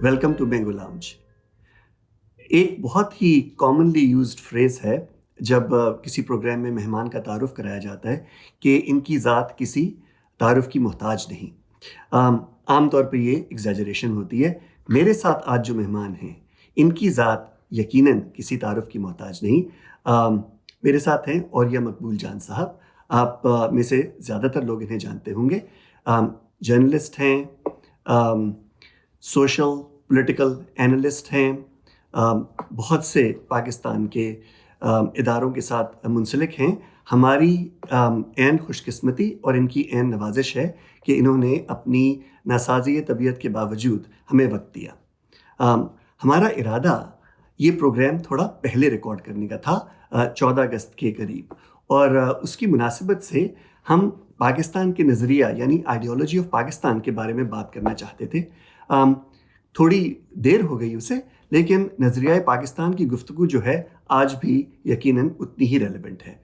Welcome to بینگو lounge. ایک بہت ہی commonly used freeze ہے جب کسی پروگرام میں مہمان کا تعارف کرایا جاتا ہے کہ ان کی ذات کسی تعارف کی محتاج نہیں. عام طور پہ یہ ایگزیجریشن ہوتی ہے. میرے ساتھ آج جو مہمان ہیں ان کی ذات یقیناً کسی تعارف کی محتاج نہیں. میرے ساتھ ہیں اوریہ مقبول جان صاحب. آپ میں سے زیادہ تر لوگ انہیں جانتے ہوں گے. جرنلسٹ ہیں, سوشل پولیٹیکل اینالسٹ ہیں, بہت سے پاکستان کے اداروں کے ساتھ منسلک ہیں. ہماری عین خوش قسمتی اور ان کی عین نوازش ہے کہ انہوں نے اپنی ناسازی طبیعت کے باوجود ہمیں وقت دیا. ہمارا ارادہ یہ پروگرام تھوڑا پہلے ریکارڈ کرنے کا تھا, 14 اگست کے قریب, اور اس کی مناسبت سے ہم پاکستان کے نظریہ یعنی آئیڈیالوجی آف پاکستان کے بارے میں بات کرنا چاہتے تھے. تھوڑی دیر ہو گئی اسے, لیکن نظریہ پاکستان کی گفتگو جو ہے آج بھی یقیناً اتنی ہی ریلیونٹ ہے.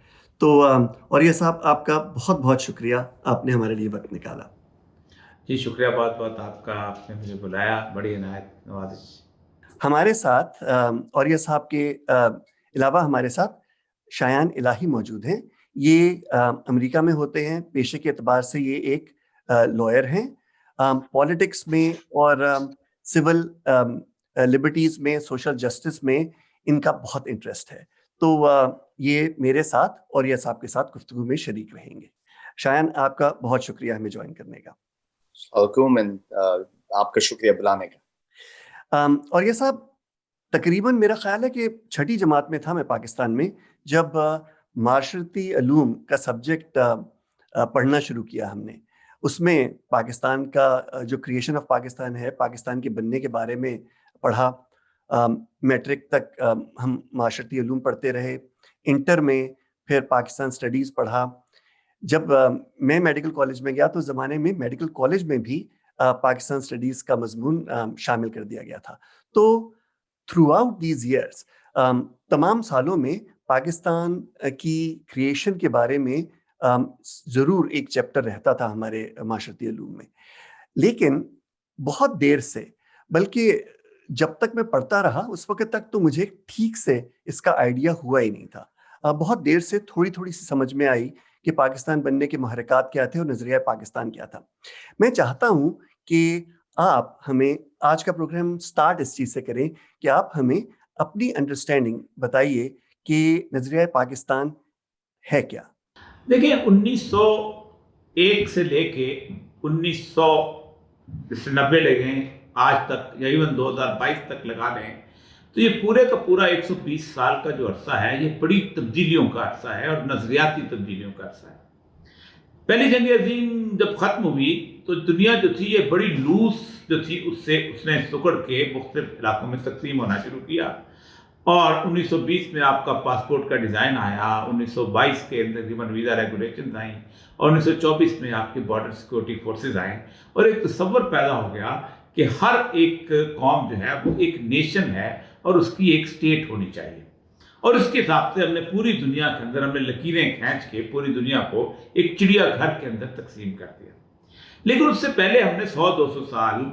تو اوریہ صاحب, آپ کا بہت بہت شکریہ, آپ نے ہمارے لیے وقت نکالا. جی شکریہ بہت بہت آپ کا, آپ نے مجھے بلایا, بڑی عنایت نوازش. ہمارے ساتھ اوریہ صاحب کے علاوہ ہمارے ساتھ شایان الہی موجود ہیں. یہ امریکہ میں ہوتے ہیں. پیشے کے اعتبار سے یہ ایک لائر ہیں. پالیٹکس میں اور سول لبرٹیز میں, سوشل جسٹس میں ان کا بہت انٹرسٹ ہے. تو یہ میرے ساتھ اوریہ صاحب کے ساتھ گفتگو میں شریک رہیں گے. شایان, آپ کا بہت شکریہ ہمیں جوائن کرنے کا. آپ کا شکریہ بلانے کا. اوریہ صاحب, تقریباً میرا خیال ہے کہ 6ٹھی جماعت میں تھا میں پاکستان میں جب معاشرتی علوم کا سبجیکٹ پڑھنا شروع کیا ہم نے. اس میں پاکستان کا جو کریشن آف پاکستان ہے, پاکستان کے بننے کے بارے میں پڑھا. میٹرک تک ہم معاشرتی علوم پڑھتے رہے. انٹر میں پھر پاکستان اسٹڈیز پڑھا. جب میں میڈیکل کالج میں گیا تو اس زمانے میں میڈیکل کالج میں بھی پاکستان اسٹڈیز کا مضمون شامل کر دیا گیا تھا. تو تھرو آؤٹ دیز ایئرس, تمام سالوں میں پاکستان کی کریشن کے بارے میں ضرور ایک چیپٹر رہتا تھا ہمارے معاشرتی علوم میں. لیکن بہت دیر سے, بلکہ جب تک میں پڑھتا رہا اس وقت تک تو مجھے ٹھیک سے اس کا آئیڈیا ہوا ہی نہیں تھا. بہت دیر سے تھوڑی سی سمجھ میں آئی کہ پاکستان بننے کے محرکات کیا تھے اور نظریہ پاکستان کیا تھا. میں چاہتا ہوں کہ آپ ہمیں آج کا پروگرام سٹارٹ اس چیز سے کریں کہ آپ ہمیں اپنی انڈرسٹینڈنگ بتائیے کہ نظریہ پاکستان ہے کیا. دیکھیں, 1901 سے لے کے 1990 لے گئے آج تک, یا ایون 2022 تک لگا لیں, تو یہ پورے کا پورا 120 سال کا جو عرصہ ہے یہ بڑی تبدیلیوں کا عرصہ ہے اور نظریاتی تبدیلیوں کا عرصہ ہے. پہلی جنگ عظیم جب ختم ہوئی تو دنیا جو تھی یہ بڑی لوس جو تھی اس نے سکڑ کے مختلف علاقوں میں تقسیم ہونا شروع کیا. اور 1920 میں آپ کا پاسپورٹ کا ڈیزائن آیا, 1922 کے اندر تقریباً ویزا ریگولیشنز آئیں, اور 1924 میں آپ کے بارڈر سیکورٹی فورسز آئیں, اور ایک تصور پیدا ہو گیا کہ ہر ایک قوم جو ہے وہ ایک نیشن ہے اور اس کی ایک سٹیٹ ہونی چاہیے. اور اس کے حساب سے ہم نے پوری دنیا کے اندر ہم نے لکیریں کھینچ کے پوری دنیا کو ایک چڑیا گھر کے اندر تقسیم کر دیا. لیکن اس سے پہلے ہم نے 100-200 سال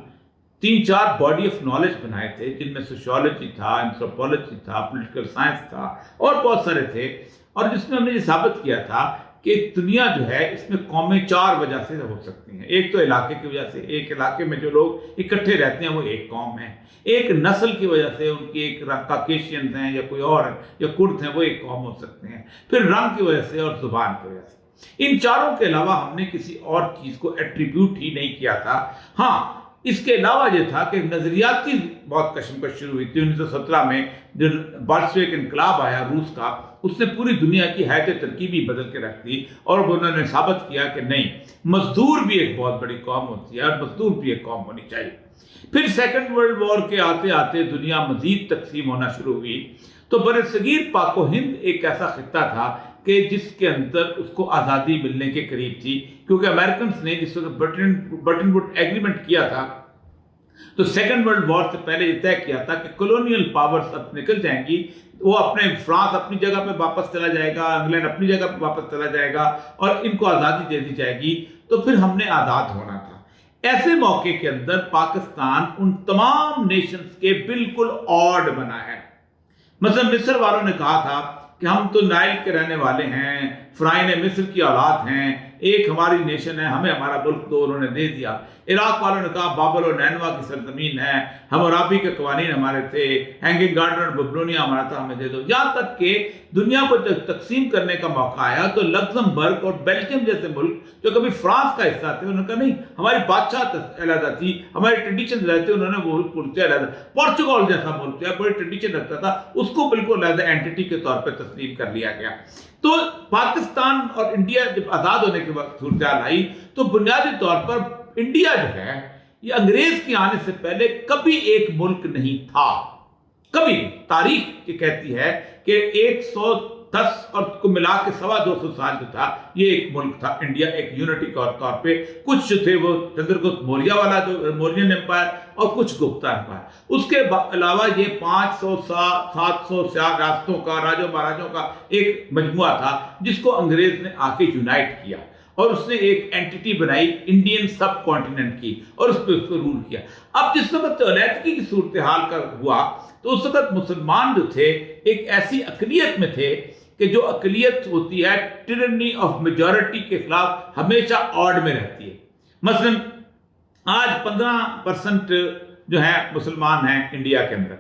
3-4 باڈی آف نالج بنائے تھے, جن میں سوشیولوجی تھا, اینتھروپولوجی تھا, پولیٹیکل سائنس تھا, اور بہت سارے تھے. اور جس میں ہم نے یہ ثابت کیا تھا کہ دنیا جو ہے اس میں قومیں 4 وجہ سے ہو سکتی ہیں. ایک تو علاقے کی وجہ سے, ایک علاقے میں جو لوگ اکٹھے رہتے ہیں وہ ایک قوم ہے. ایک نسل کی وجہ سے, ان کی ایک کاکیشینز ہیں یا کوئی اور یا کرد ہیں, وہ ایک قوم ہو سکتے ہیں. پھر رنگ کی وجہ سے اور زبان کی وجہ سے. ان چاروں کے علاوہ ہم نے کسی اور چیز کو ایٹریبیوٹ ہی نہیں کیا تھا. ہاں, اس کے علاوہ یہ تھا کہ نظریاتی بہت کشمکش شروع ہوئی تھی 1917 میں, جو بولشوک انقلاب آیا روس کا, اس نے پوری دنیا کی حیات ترکیبی بدل کے رکھ دی, اور انہوں نے ثابت کیا کہ نہیں, مزدور بھی ایک بہت بڑی قوم ہوتی ہے اور مزدور بھی ایک قوم ہونی چاہیے. پھر سیکنڈ ورلڈ وار کے آتے آتے دنیا مزید تقسیم ہونا شروع ہوئی. تو برصغیر پاک و ہند ایک ایسا خطہ تھا کہ جس کے اندر اس کو آزادی ملنے کے قریب تھی, کیونکہ امریکنز نے جس وقت برٹن ووڈ ایگریمنٹ کیا تھا تو سیکنڈ ورلڈ وار سے پہلے یہ طے کیا تھا کہ کولونیل پاورز اب نکل جائیں گی, وہ اپنے فرانس اپنی جگہ پہ واپس چلا جائے گا, انگلینڈ اپنی جگہ پہ واپس چلا جائے گا, اور ان کو آزادی دے دی جائے گی. تو پھر ہم نے آزاد ہونا تھا. ایسے موقع کے اندر پاکستان ان تمام نیشنز کے بالکل آڈ بنا ہے. مثلا مصر والوں نے کہا تھا کہ ہم تو نائل کے رہنے والے ہیں، فرعون مصر کی اولاد ہیں، ایک ہماری نیشن ہے، ہمیں ہمارا ملک دو، انہوں نے دے دیا. عراق والوں نے کہا بابل اور نینوا کی سرزمین ہے، ہمورابی کے قوانین ہمارے تھے، ہینگنگ گارڈن اور ببلونیا ہمارا تھا، ہمیں دے دو. یہاں تک کہ دنیا کو جب تقسیم کرنے کا موقع آیا تو لگزمبرگ اور بیلجیم جیسے ملک جو کبھی فرانس کا حصہ تھے، انہوں نے کہا نہیں، ہماری بادشاہ علیحدہ تھی، ہماری ٹریڈیشن رہتے، انہوں نے وہ ملک علیحدہ. پورچوگل جیسا ملک جو ہے بڑی ٹریڈیشن رکھتا تھا، اس کو بالکل علیحدہ اینٹیٹی کے طور پہ تسلیم کر لیا گیا. تو پاکستان اور انڈیا جب آزاد ہونے کے وقت صورتحال آئی تو بنیادی طور پر انڈیا جو ہے یہ انگریز کے آنے سے پہلے کبھی ایک ملک نہیں تھا. کبھی تاریخ یہ کہتی ہے کہ 110 اور کو ملا کے 250 سال جو تھا یہ ایک ملک تھا انڈیا، ایک یونٹی کے طور پہ. کچھ جو تھے وہ چندرگپت موریہ والا جو مورین امپائر اور کچھ گپتا امپائر. اس کے علاوہ یہ 500 700 ریاستوں کا، راجوں مہاراجوں کا ایک مجموعہ تھا جس کو انگریز نے آ کے یونائٹ کیا اور اس نے ایک اینٹیٹی بنائی انڈین سب کانٹیننٹ کی اور اس پہ اس کو رول کیا. اب جس وقت علیحدگی کی صورتحال کا ہوا تو اس وقت مسلمان جو تھے ایک ایسی اقلیت میں تھے کہ جو اقلیت ہوتی ہے ٹرنی آف میجورٹی کے خلاف ہمیشہ آڈ میں رہتی ہے. مثلا آج 15% جو ہیں مسلمان ہیں انڈیا کے اندر.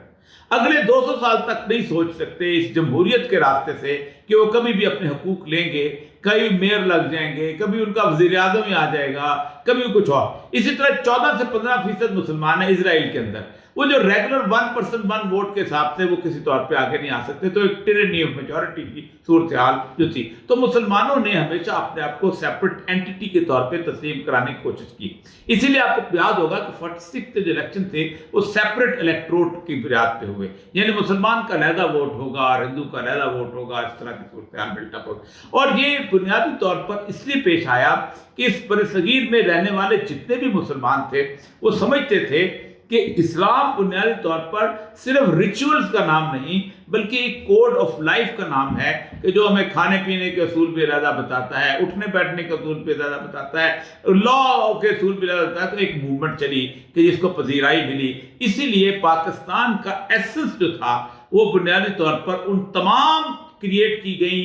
اگلے 200 سال تک نہیں سوچ سکتے اس جمہوریت کے راستے سے کہ وہ کبھی بھی اپنے حقوق لیں گے، کئی میئر لگ جائیں گے، کبھی ان کا وزیر اعظم ہی آ جائے گا، کبھی کچھ اور. اسی طرح 14 سے 15% مسلمان ہیں اسرائیل کے اندر. وہ جو ریگولر 1% 1 ووٹ کے حساب سے وہ کسی طور پہ آگے نہیں آ سکتے. تو ایک ٹرنی آف میجورٹی کی صورتحال جو تھی تو مسلمانوں نے ہمیشہ اپنے آپ کو سیپریٹ اینٹیٹی کے طور پہ تسلیم کرانے کی کوشش کی. اسی لیے آپ کو یاد ہوگا کہ 46 جو الیکشن تھے وہ سیپریٹ الیکٹروٹ کی بنیاد پہ ہوئے، یعنی مسلمان کا علیحدہ ووٹ ہوگا اور ہندو کا علیحدہ ووٹ ہوگا، اس طرح کی صورتحال بلٹ اپ ہوگی. اور یہ بنیادی طور پر اس لیے پیش آیا کہ اس برصغیر میں رہنے والے جتنے بھی مسلمان تھے وہ سمجھتے تھے کہ اسلام بنیادی طور پر صرف ریچولز کا نام نہیں بلکہ ایک کوڈ آف لائف کا نام ہے کہ جو ہمیں کھانے پینے کے اصول بھی علیحدہ بتاتا ہے، اٹھنے بیٹھنے کے اصول بھی علیحدہ بتاتا ہے، لا کے اصول بھی علیحدہ بتاتا ہے. تو ایک موومنٹ چلی کہ جس کو پذیرائی ملی. اسی لیے پاکستان کا ایسنس جو تھا وہ بنیادی طور پر ان تمام کریٹ کی گئی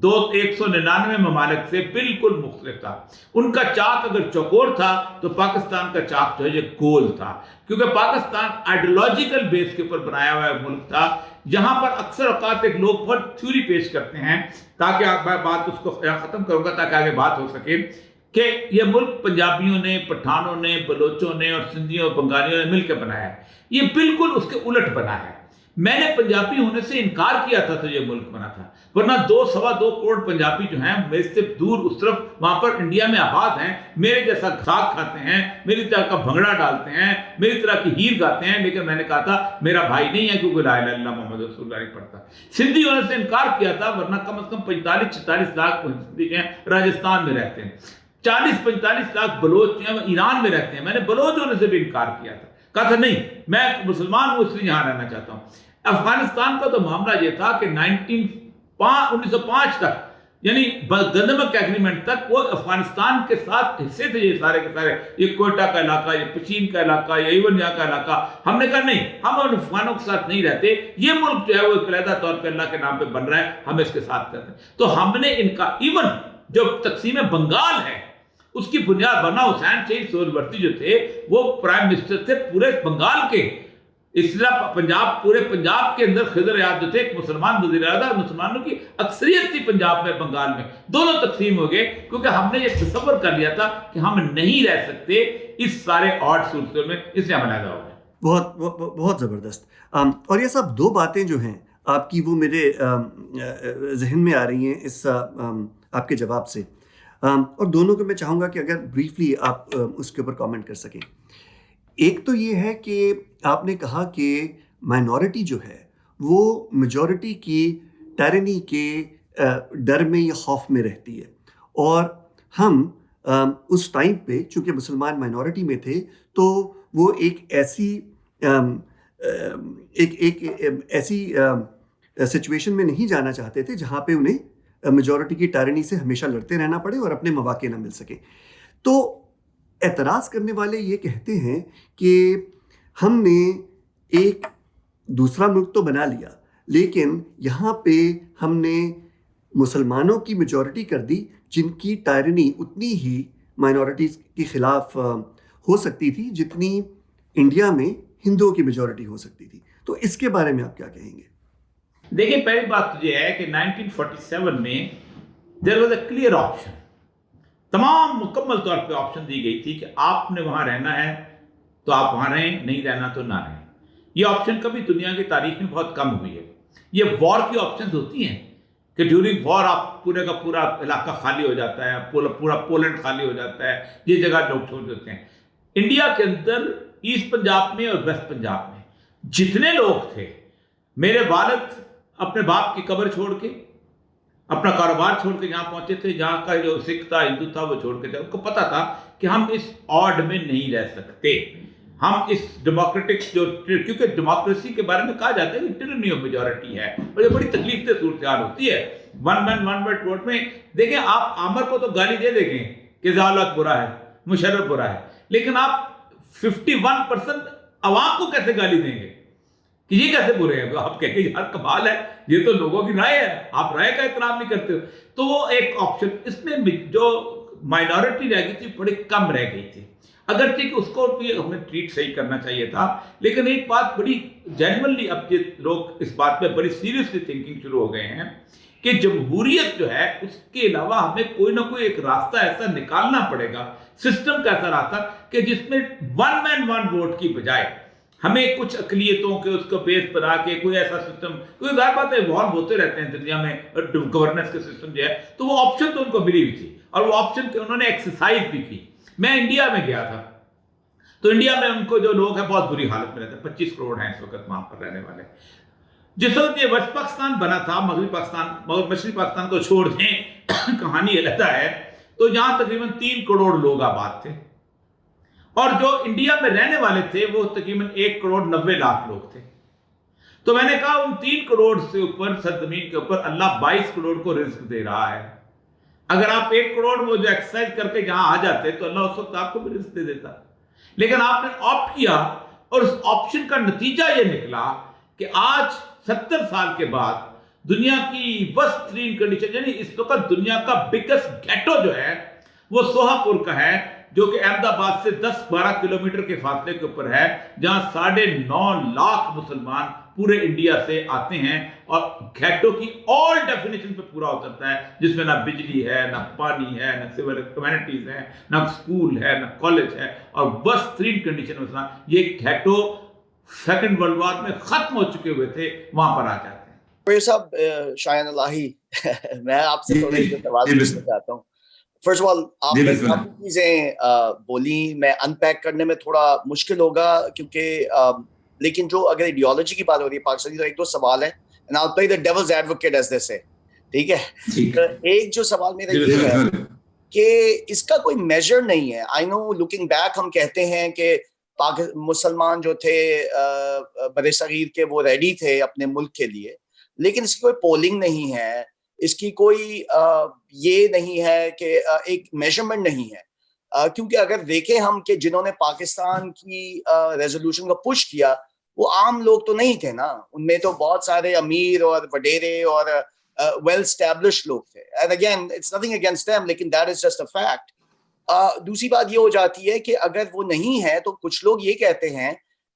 199 ممالک سے بالکل مختلف تھا. ان کا چاک اگر چوکور تھا تو پاکستان کا چاک جو ہے یہ گول تھا، کیونکہ پاکستان آئیڈیولوجیکل بیس کے اوپر بنایا ہوا ملک تھا. جہاں پر اکثر اوقات ایک لوگ بہت تھیوری پیش کرتے ہیں تاکہ آپ بات اس کو ختم کروں گا تاکہ آگے بات ہو سکے کہ یہ ملک پنجابیوں نے، پٹھانوں نے، بلوچوں نے اور سندھیوں اور بنگالیوں نے مل کے بنایا ہے. یہ بالکل اس کے الٹ بنا ہے. میں نے پنجابی ہونے سے انکار کیا تھا تو یہ ملک بنا تھا، ورنہ 2-2.25 کروڑ پنجابی جو ہیں میرے سے دور اس طرف وہاں پر انڈیا میں آباد ہیں، میرے جیسا ساگ کھاتے ہیں، میری طرح کا بھنگڑا ڈالتے ہیں، میری طرح کی ہیر گاتے ہیں. لیکن میں نے کہا تھا میرا بھائی نہیں ہے کیونکہ لا الہ الا اللہ محمد رسول اللہ نہیں پڑھتا. سندھی ہونے سے انکار کیا تھا، ورنہ کم از کم 45-46 لاکھ سندھی ہیں راجستھان میں رہتے ہیں، 40-45 لاکھ بلوچ ہیں وہ ایران میں رہتے ہیں. میں نے بلوچ ہونے سے بھی انکار کیا تھا، کہا تھا نہیں میں مسلمان ہوں اس لیے یہاں رہنا چاہتا ہوں. افغانستان کا تو معاملہ یہ تھا کہ 1905 تک یعنی گندمک ایگریمنٹ تک وہ افغانستان کے ساتھ حصے تھے یہ سارے کے سارے، یہ کوئٹہ کا علاقہ، یہ پشین کا علاقہ، یہ ایون یہاں کا علاقہ. ہم نے کہا نہیں ہم ان افغانوں کے ساتھ نہیں رہتے، یہ ملک جو ہے وہ ایک علیحدہ طور پہ اللہ کے نام پہ بن رہا ہے، ہم اس کے ساتھ رہتے ہیں. تو ہم نے ان کا ایون جو تقسیم بنگال ہے اس کی بنیاد، ورنہ حسین شہید سہروردی جو تھے وہ پرائم منسٹر تھے پورے بنگال کے. اس طرح پنجاب، پورے پنجاب کے اندر خضر یاد جو تھے ایک مسلمان وزیر اعظم، مسلمانوں کی اکثریت تھی پنجاب میں، بنگال میں. دونوں تقسیم ہو گئے کیونکہ ہم نے یہ تصور کر لیا تھا کہ ہم نہیں رہ سکتے اس سارے آڈ صورتوں میں، اس لیے ہم علیحدہ ہو گئے. بہت زبردست. اور یہ سب دو باتیں جو ہیں آپ کی وہ میرے ذہن میں آ رہی ہیں اس آپ کے جواب سے، اور دونوں کو میں چاہوں گا کہ اگر بریفلی آپ اس کے اوپر کامنٹ کر سکیں. ایک تو یہ ہے کہ آپ نے کہا کہ مائنورٹی جو ہے وہ میجورٹی کی ٹائرنی کے ڈر میں یا خوف میں رہتی ہے، اور ہم اس ٹائم پہ چونکہ مسلمان مائنورٹی میں تھے تو وہ ایک ایسی سچویشن میں نہیں جانا چاہتے تھے جہاں پہ انہیں میجورٹی کی ٹائرنی سے ہمیشہ لڑتے رہنا پڑے اور اپنے مواقع نہ مل سکے. تو اعتراض کرنے والے یہ کہتے ہیں کہ ہم نے ایک دوسرا ملک تو بنا لیا، لیکن یہاں پہ ہم نے مسلمانوں کی میجورٹی کر دی، جن کی ٹائرنی اتنی ہی مائنورٹیز کے خلاف ہو سکتی تھی جتنی انڈیا میں ہندوؤں کی میجورٹی ہو سکتی تھی. تو اس کے بارے میں آپ کیا کہیں گے؟ دیکھیں، پہلی بات تو یہ ہے کہ 1947 میں there was a clear option, تمام مکمل طور پہ آپشن دی گئی تھی کہ آپ نے وہاں رہنا ہے تو آپ وہاں رہیں، نہیں رہنا تو نہ رہیں. یہ آپشن کبھی دنیا کی تاریخ میں بہت کم ہوئی ہے. یہ وار کی آپشنز ہوتی ہیں کہ ڈیورنگ وار آپ پورے کا پورا علاقہ خالی ہو جاتا ہے، پورا پولینڈ خالی ہو جاتا ہے، یہ جگہ لوگ چھوڑ دیتے ہیں. انڈیا کے اندر ایسٹ پنجاب میں اور ویسٹ پنجاب میں جتنے لوگ تھے، میرے والد اپنے باپ کی قبر چھوڑ کے، اپنا کاروبار چھوڑ کے جہاں پہنچے تھے، جہاں کا جو سکھ تھا، ہندو تھا، وہ چھوڑ کے تھے. ان کو پتا تھا کہ ہم اس آڈ میں نہیں رہ سکتے، ہم اس ڈیموکریٹک کیونکہ ڈیموکریسی کے بارے میں کہا جاتا ہے کہ ٹرنی آف میجورٹی ہے، اور یہ بڑی تکلیف دہ صورتحال ہوتی ہے. ون مین ون ووٹ میں دیکھیں، آپ عامر کو تو گالی دے دیں گے کہ ضیاء الحق برا ہے، مشرف برا ہے، لیکن آپ 51% عوام کو کیسے گالی دیں گے کہ یہ کیسے برے ہیں؟ آپ کہیں گے یار کمال ہے، یہ تو لوگوں کی رائے ہے، آپ رائے کا احترام نہیں کرتے ہو. تو وہ ایک آپشن، اس میں جو مائنورٹی رہ گئی تھی بڑی کم رہ گئی تھی، اگرچہ کہ اس کو بھی ہمیں ٹریٹ صحیح کرنا چاہیے تھا. لیکن ایک بات بڑی جینوئنلی، اب یہ لوگ اس بات پہ بڑی سیریسلی تھنکنگ شروع ہو گئے ہیں کہ جمہوریت جو ہے اس کے علاوہ ہمیں کوئی نہ کوئی ایک راستہ ایسا نکالنا پڑے گا، سسٹم کا ایسا راستہ کہ جس میں ون مین ون ووٹ کی بجائے ہمیں کچھ اقلیتوں کے اس کو بیس بنا کے کوئی ایسا سسٹم، کوئی ظاہر بات ہے ایوالو ہوتے رہتے ہیں دنیا میں گورننس کے سسٹم جو ہے. تو وہ آپشن تو ان کو ملی ہوئی تھی، اور وہ آپشن کے انہوں نے ایکسرسائز بھی کی. میں انڈیا میں گیا تھا، تو انڈیا میں ان کو جو لوگ ہیں بہت بری حالت میں رہتے ہیں، 25 کروڑ ہیں اس وقت وہاں پر رہنے والے. جس وقت یہ وسط پاکستان بنا تھا، مغربی پاکستان، مگر مشرقی پاکستان کو چھوڑ دیں، کہانی علیحدہ ہے، تو یہاں تقریباً 3 کروڑ لوگ آباد تھے، اور جو انڈیا میں رہنے والے تھے وہ تقریباً 1 کروڑ 90 لاکھ لوگ تھے. تو میں نے کہا ان 3 کروڑ سے اوپر سرزمین کے اوپر اللہ 22 کروڑ کو رزق دے رہا ہے. اگر آپ 1 کروڑ وہ جو ایکسرسائز کر کے یہاں آ جاتے تو اللہ اس وقت آپ کو بھی رزق دے دیتا. لیکن آپ نے آپٹ کیا، اور اس آپشن کا نتیجہ یہ نکلا کہ آج 70 سال کے بعد دنیا کی وسط ترین کنڈیشن، یعنی اس وقت دنیا کا بگیسٹ گیٹو جو ہے وہ سوہا پور کا ہے، جو کہ احمد آباد سے 10-12 کلومیٹر کے فاصلے کے اوپر ہے، جہاں 9.5 لاکھ مسلمان پورے انڈیا سے آتے ہیں، اور گھیٹو کی آل ڈیفینیشن پہ پورا اترتا ہے، جس میں نہ بجلی ہے، نہ پانی ہے، نہ سول کمیونٹیز ہیں، نہ اسکول ہے، نہ کالج ہے، اور وسط ترین کنڈیشن میں یہ گھیٹو سیکنڈ ورلڈ وار میں ختم ہو چکے ہوئے تھے، وہاں پر آ جاتے ہیں. صاحب، شایان الہی، میں آپ سے تھوڑے سوال پوچھنا چاہتا ہوں. فرسٹ آف آل، آپ نے کافی چیزیں بولی، میں ان پیک کرنے میں تھوڑا مشکل ہوگا، کیونکہ لیکن جو اگر ایڈیالوجی کی بات ہو رہی ہے پاکستانی، تو 1-2 سوال ہے، and I'll play the devil's advocate as they say. ٹھیک ہے، ایک جو سوال میرا یہ ہے کہ اس کا کوئی میجر نہیں ہے. آئی نو لوکنگ بیک ہم کہتے ہیں کہ مسلمان جو تھے بر صغیر کے وہ ریڈی تھے اپنے ملک کے لیے، لیکن اس کی کوئی پولنگ نہیں ہے، اس کی کوئی یہ نہیں ہے کہ ایک میجرمنٹ نہیں ہے. کیونکہ اگر دیکھیں ہم کہ جنہوں نے پاکستان کی ریزولوشن کو پش کیا وہ عام لوگ تو نہیں تھے نا، ان میں تو بہت سارے امیر اور وڈیرے اور ویل اسٹیبلشڈ لوگ تھے. And again it's nothing against them, لیکن that is just a fact. دوسری بات یہ ہو جاتی ہے کہ اگر وہ نہیں ہے تو کچھ لوگ یہ کہتے ہیں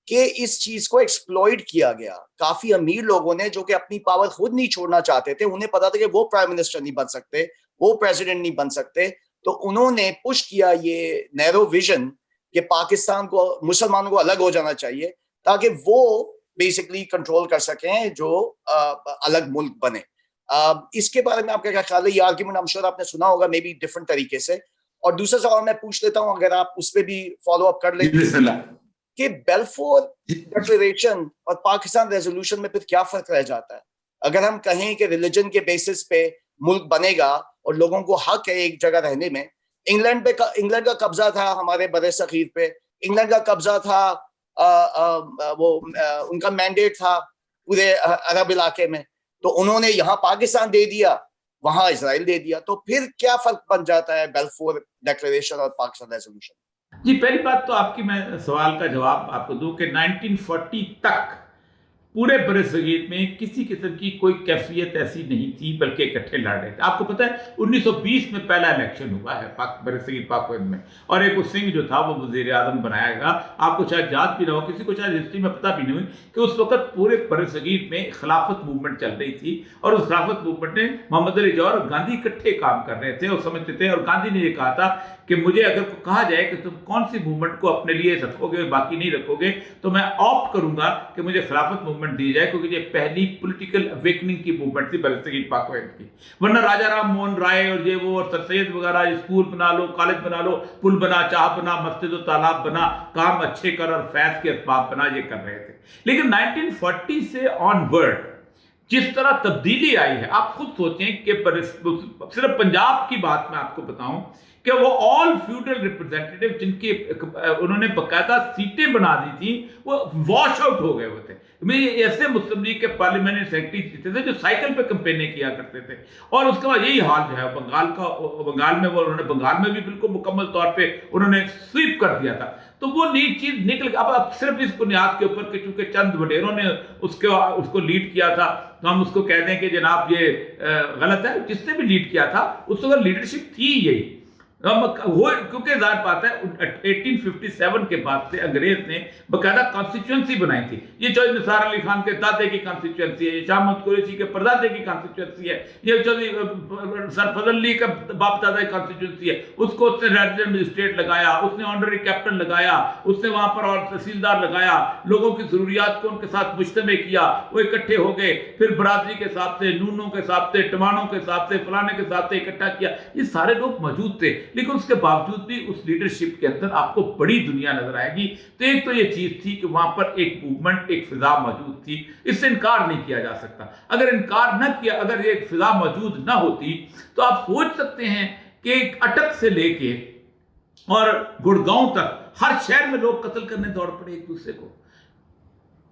کہ اس چیز کو ایکسپلوئٹ کیا گیا. کافی امیر لوگوں نے جو کہ اپنی پاور خود نہیں چھوڑنا چاہتے تھے، انہیں پتا تھا کہ وہ پرائم منسٹر نہیں بن سکتے، وہ پریزیڈنٹ نہیں بن سکتے، تو انہوں نے پش کیا یہ نیرو ویژن کہ پاکستان کو، مسلمانوں کو الگ ہو جانا چاہیے تاکہ وہ بیسکلی کنٹرول کر سکیں جو الگ ملک بنے. اس کے بارے میں آپ کا کیا خیال ہے؟ یہ آرگیومنٹ ہم شور آپ نے سنا ہوگا مے بی ڈفرنٹ طریقے سے. اور دوسرا سوال میں پوچھ لیتا ہوں، اگر آپ اس پہ بھی فالو اپ کر لیں، کہ بیلفور ڈکلریشن اور پاکستان ریزولوشن میں پھر کیا فرق رہ جاتا ہے؟ اگر ہم کہیں کہ ریلیجن کے بیسس پہ ملک بنے گا اور لوگوں کو حق ہے ایک جگہ رہنے میں، انگلینڈ کا قبضہ تھا ہمارے بر صغیر پہ، انگلینڈ کا قبضہ تھا، وہ ان کا مینڈیٹ تھا پورے عرب علاقے میں، تو انہوں نے یہاں پاکستان دے دیا، وہاں اسرائیل دے دیا، تو پھر کیا فرق بن جاتا ہے بیلفور ڈکلریشن اور پاکستان ریزولوشن؟ جی پہلی بات تو آپ کی میں سوال کا جواب آپ کو دوں کہ 1940 تک پورے بر صغیر میں کسی قسم کی کوئی کیفیت ایسی نہیں تھی بلکہ اکٹھے لڑ رہے تھے. آپ کو پتہ ہے 1920 میں پہلا الیکشن ہوا ہے بر صغیر پاک و ہند میں, اور ایک سنگھ جو تھا وہ وزیر اعظم بنایا گیا. آپ کو شاید یاد بھی نہ ہو, کسی کو شاید ہسٹری میں پتہ بھی نہیں ہوئی کہ اس وقت پورے بر صغیر میں خلافت موومنٹ چل رہی تھی, اور اس خلافت موومنٹ نے محمد علی جوہر اور گاندھی اکٹھے کام کر رہے تھے اور سمجھتے تھے. اور گاندھی نے یہ کہا تھا کہ مجھے اگر کہا جائے کہ تم کون سی موومنٹ کو اپنے لیے رکھو گے باقی نہیں رکھو گے, تو میں آپٹ کروں گا کہ مجھے خلافت موومنٹ دی جائے, کیونکہ یہ پہلی پولیٹیکل اویکننگ کی موومنٹ تھی بر صغیر پاک و ہند کی. ورنہ راجہ رام موہن رائے اور یہ وہ اور سر سید وغیرہ اسکول بنا لو, کالج بنا لو, پل بنا, چاہ بنا, مسجد و تالاب بنا, کام اچھے کر اور فیض کے اسباب بنا, یہ کر رہے تھے. لیکن 1940 سے آن ورڈ جس طرح تبدیلی آئی ہے, آپ خود سوچیں کہ صرف پنجاب کی بات میں آپ کو بتاؤں کہ وہ آل فیوڈل ریپرزینٹیٹیو جن کے انہوں نے باقاعدہ سیٹیں بنا دی تھیں وہ واش آؤٹ ہو گئے ہوئے تھے. ایسے مسلم لیگ کے پارلیمنٹ سیکرٹری تھے جو سائیکل پہ کمپینیں کیا کرتے تھے, اور اس کے بعد یہی حال جو ہے بنگال میں انہوں نے بنگال میں بھی بالکل مکمل طور پہ انہوں نے سویپ کر دیا تھا. تو وہ نئی چیز نکل اب صرف اس بنیاد کے اوپر کہ چونکہ چند وڈیروں نے اس کو لیڈ کیا تھا تو ہم اس کو کہہ دیں کہ جناب یہ غلط ہے. جس نے بھی لیڈ کیا تھا اس وقت لیڈرشپ تھی یہی, کیونکہ ظاہر بات ہے 1857 کے بعد سے انگریز نے باقاعدہ کانسٹیچوئنسی بنائی تھی. یہ چودھری نثار علی خان کے دادے کی کانسٹیچوئنسی ہے, یہ شاہ محمود قریشی کے پردادے کی کانسٹیچوئنسی ہے, یہ چودھری سر فضل علی کا باپ دادا کی کانسٹیچوئنسی ہے. اس کو اس نے ریزیڈنٹ مجسٹریٹ لگایا, اس نے آنرری کیپٹن لگایا, اس نے وہاں پر اور تحصیلدار لگایا, لوگوں کی ضروریات کو ان کے ساتھ مجتمع کیا, وہ اکٹھے ہو گئے, پھر برادری کے حساب سے, نونوں کے حساب سے, ٹمانوں کے حساب سے, فلانے کے حساب سے اکٹھا کیا. یہ سارے لوگ موجود تھے, لیکن اس کے باوجود بھی اس لیڈرشپ کے اندر آپ کو بڑی دنیا نظر آئے گی. تو ایک تو یہ چیز تھی کہ وہاں پر ایک موومنٹ, ایک فضا موجود تھی, اس سے انکار نہیں کیا جا سکتا. اگر انکار نہ کیا, اگر یہ فضا موجود نہ ہوتی تو آپ سوچ سکتے ہیں کہ ایک اٹک سے لے کے اور گڑگاؤں تک ہر شہر میں لوگ قتل کرنے دوڑ پڑے ایک دوسرے کو.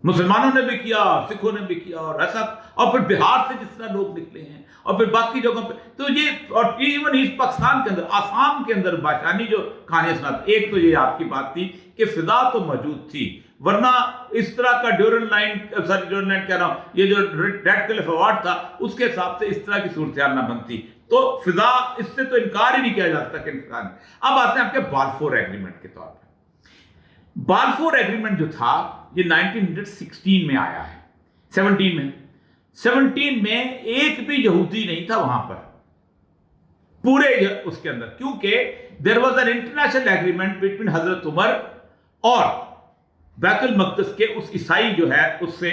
مسلمانوں نے بھی کیا, سکھوں نے بھی کیا, اور ایسا, اور پھر بہار سے جس طرح لوگ نکلے ہیں اور پھر باقی جگہوں پہ. تو یہ اور ایون ایسٹ پاکستان کے اندر, آسام کے اندر بادشاہانی جو کہانیاں سناتے, ایک تو یہ آپ کی بات تھی کہ فضا تو موجود تھی, ورنہ اس طرح کا ڈیورن لائن کہہ رہا ہوں, یہ جو ریڈ کلف ایوارڈ تھا اس کے حساب سے اس طرح کی صورتحال نہ بنتی. تو فضا, اس سے تو انکار ہی نہیں کیا جا سکتا کہ انسان. اب آتے ہیں آپ کے بالفور ایگریمنٹ کے طور پر. بالفور ایگریمنٹ جو تھا یہ 1916 میں آیا ہے, 17 میں ایک بھی یہودی نہیں تھا وہاں پر پورے اس کے اندر, کیونکہ there was an international agreement between حضرت عمر اور بیت المقدس کے اس عیسائی جو ہے اس سے,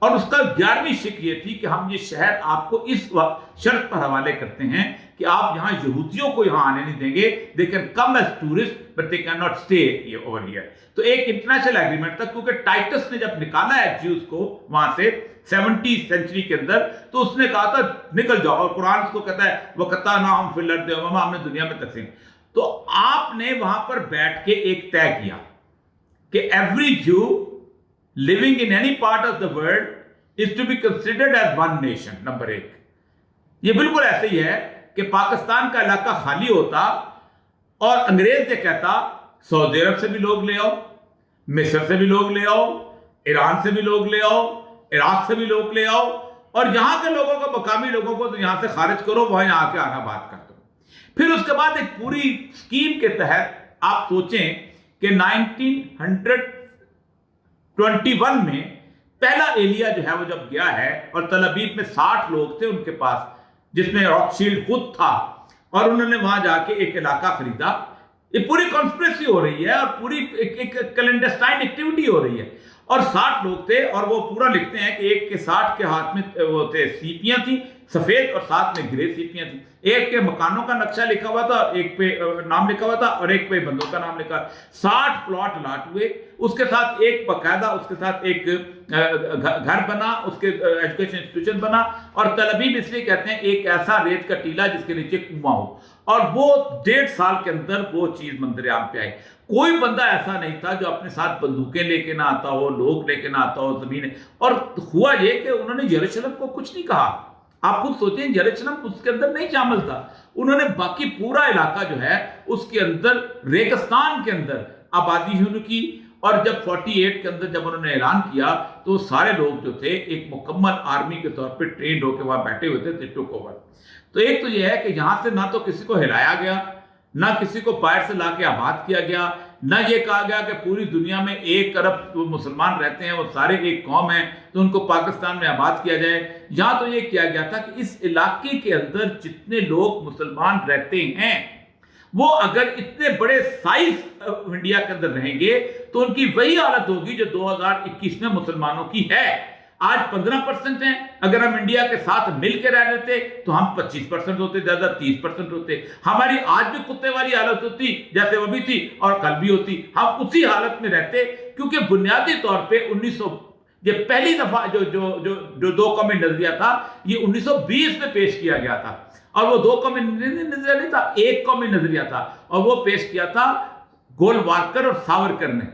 اور اس کا 11ویں شک یہ تھی کہ ہم یہ شہر آپ کو اس وقت شرط پر حوالے کرتے ہیں کہ آپ یہاں یہودیوں کو یہاں آنے نہیں دیں گے, they can come as tourists but they cannot stay over here. تو ایک انٹرنیشنل ایگریمنٹ تھا, کیونکہ ٹائٹس نے جب نکالا ہے جیوز کو وہاں سے 70 سینچری کے اندر, تو اس نے کہا تھا نکل جاؤ, اور قرآن اس کو کہتا ہے وَقَطَعْنَاهُمْ فِي الْأَرْضِ أُمَمًا, ہم نے دنیا میں تقسیم. تو آپ نے وہاں پر بیٹھ کے ایک طے کیا کہ every Jew living in any part of the world is to be considered as one nation. Number 1, یہ بالکل ایسے ہی ہے کہ پاکستان کا علاقہ خالی ہوتا اور انگریز یہ کہتا سعودی عرب سے بھی لوگ لے آؤ, مصر سے بھی لوگ لے آؤ, ایران سے بھی لوگ لے آؤ, عراق سے بھی لوگ لے آؤ, اور یہاں کے لوگوں کو, مقامی لوگوں کو تو یہاں سے خارج کرو, وہاں یہاں کے آنا بات کر دو. پھر اس کے بعد ایک پوری اسکیم کے تحت آپ سوچیں کہ 1921 میں پہلا ایلیا جو ہے وہ جب گیا ہے, اور تل ابیب میں 60 لوگ تھے ان کے پاس, جس میں راک شیلڈ خود تھا, اور انہوں نے وہاں جا کے ایک علاقہ خریدا. یہ پوری کانسپریسی ہو رہی ہے اور پوری ایک کلینڈسٹائن ایکٹیویٹی ہو رہی ہے, اور 60 لوگ تھے, اور وہ پورا لکھتے ہیں کہ ایک کے 60 کے ہاتھ میں وہ تھے سیپیاں تھیں سفید, اور ساتھ میں گرے سیپیاں تھیں. ایک کے مکانوں کا نقشہ لکھا ہوا تھا, ایک پہ نام لکھا ہوا تھا, اور ایک پہ بندوں کا نام لکھا. 60 پلاٹ لاٹ ہوئے, اس کے ساتھ ایک باقاعدہ, اس کے ساتھ ایک گھر بنا, اس کے ایجوکیشن انسٹیٹیوشن بنا, اور تل ابیب اس لیے کہتے ہیں ایک ایسا ریت کا ٹیلا جس کے نیچے کنواں ہو. اور وہ 1.5 سال کے اندر وہ چیز منظر عام پہ آئی. کوئی بندہ ایسا نہیں تھا جو اپنے ساتھ بندوقیں لے کے نہ آتا ہو, لوگ لے کے نہ آتا ہو, زمینیں. اور ہوا یہ کہ انہوں نے یروشلم کو کچھ نہیں کہا, آپ خود سوچیں یروشلم اس کے اندر نہیں شامل تھا، انہوں نے باقی پورا علاقہ جو ہے اس کے اندر ریگستان کے اندر آبادی شروع کی، اور جب 48 کے اندر جب انہوں نے اعلان کیا تو سارے لوگ جو تھے ایک مکمل آرمی کے طور پہ ٹرینڈ ہو کے وہاں بیٹھے ہوئے تھے ٹوک اوور۔ تو ایک تو یہ ہے کہ یہاں سے نہ تو کسی کو ہلایا گیا، نہ کسی کو باہر سے لا کے آباد کیا گیا، نہ یہ کہا گیا کہ پوری دنیا میں 1 ارب مسلمان رہتے ہیں وہ سارے ایک قوم ہیں تو ان کو پاکستان میں آباد کیا جائے۔ یہاں تو یہ کیا گیا تھا کہ اس علاقے کے اندر جتنے لوگ مسلمان رہتے ہیں وہ اگر اتنے بڑے سائز انڈیا کے اندر رہیں گے تو ان کی وہی حالت ہوگی جو 2021 میں مسلمانوں کی ہے۔ آج 15% ہیں، اگر ہم انڈیا کے ساتھ مل کے رہ لیتے تو ہم 25% ہوتے، زیادہ 30% ہوتے، ہماری آج بھی کتے والی حالت ہوتی جیسے وہ بھی تھی اور کل بھی ہوتی، ہم اسی حالت میں رہتے، کیونکہ بنیادی طور پہ یہ پہلی دفعہ جو 2 قومی نظریہ تھا یہ 1920 میں پیش کیا گیا تھا، اور وہ 2 قومی نظریہ نہیں تھا، 1 قومی نظریہ تھا، اور وہ پیش کیا تھا گولوارکر اور ساورکر نے۔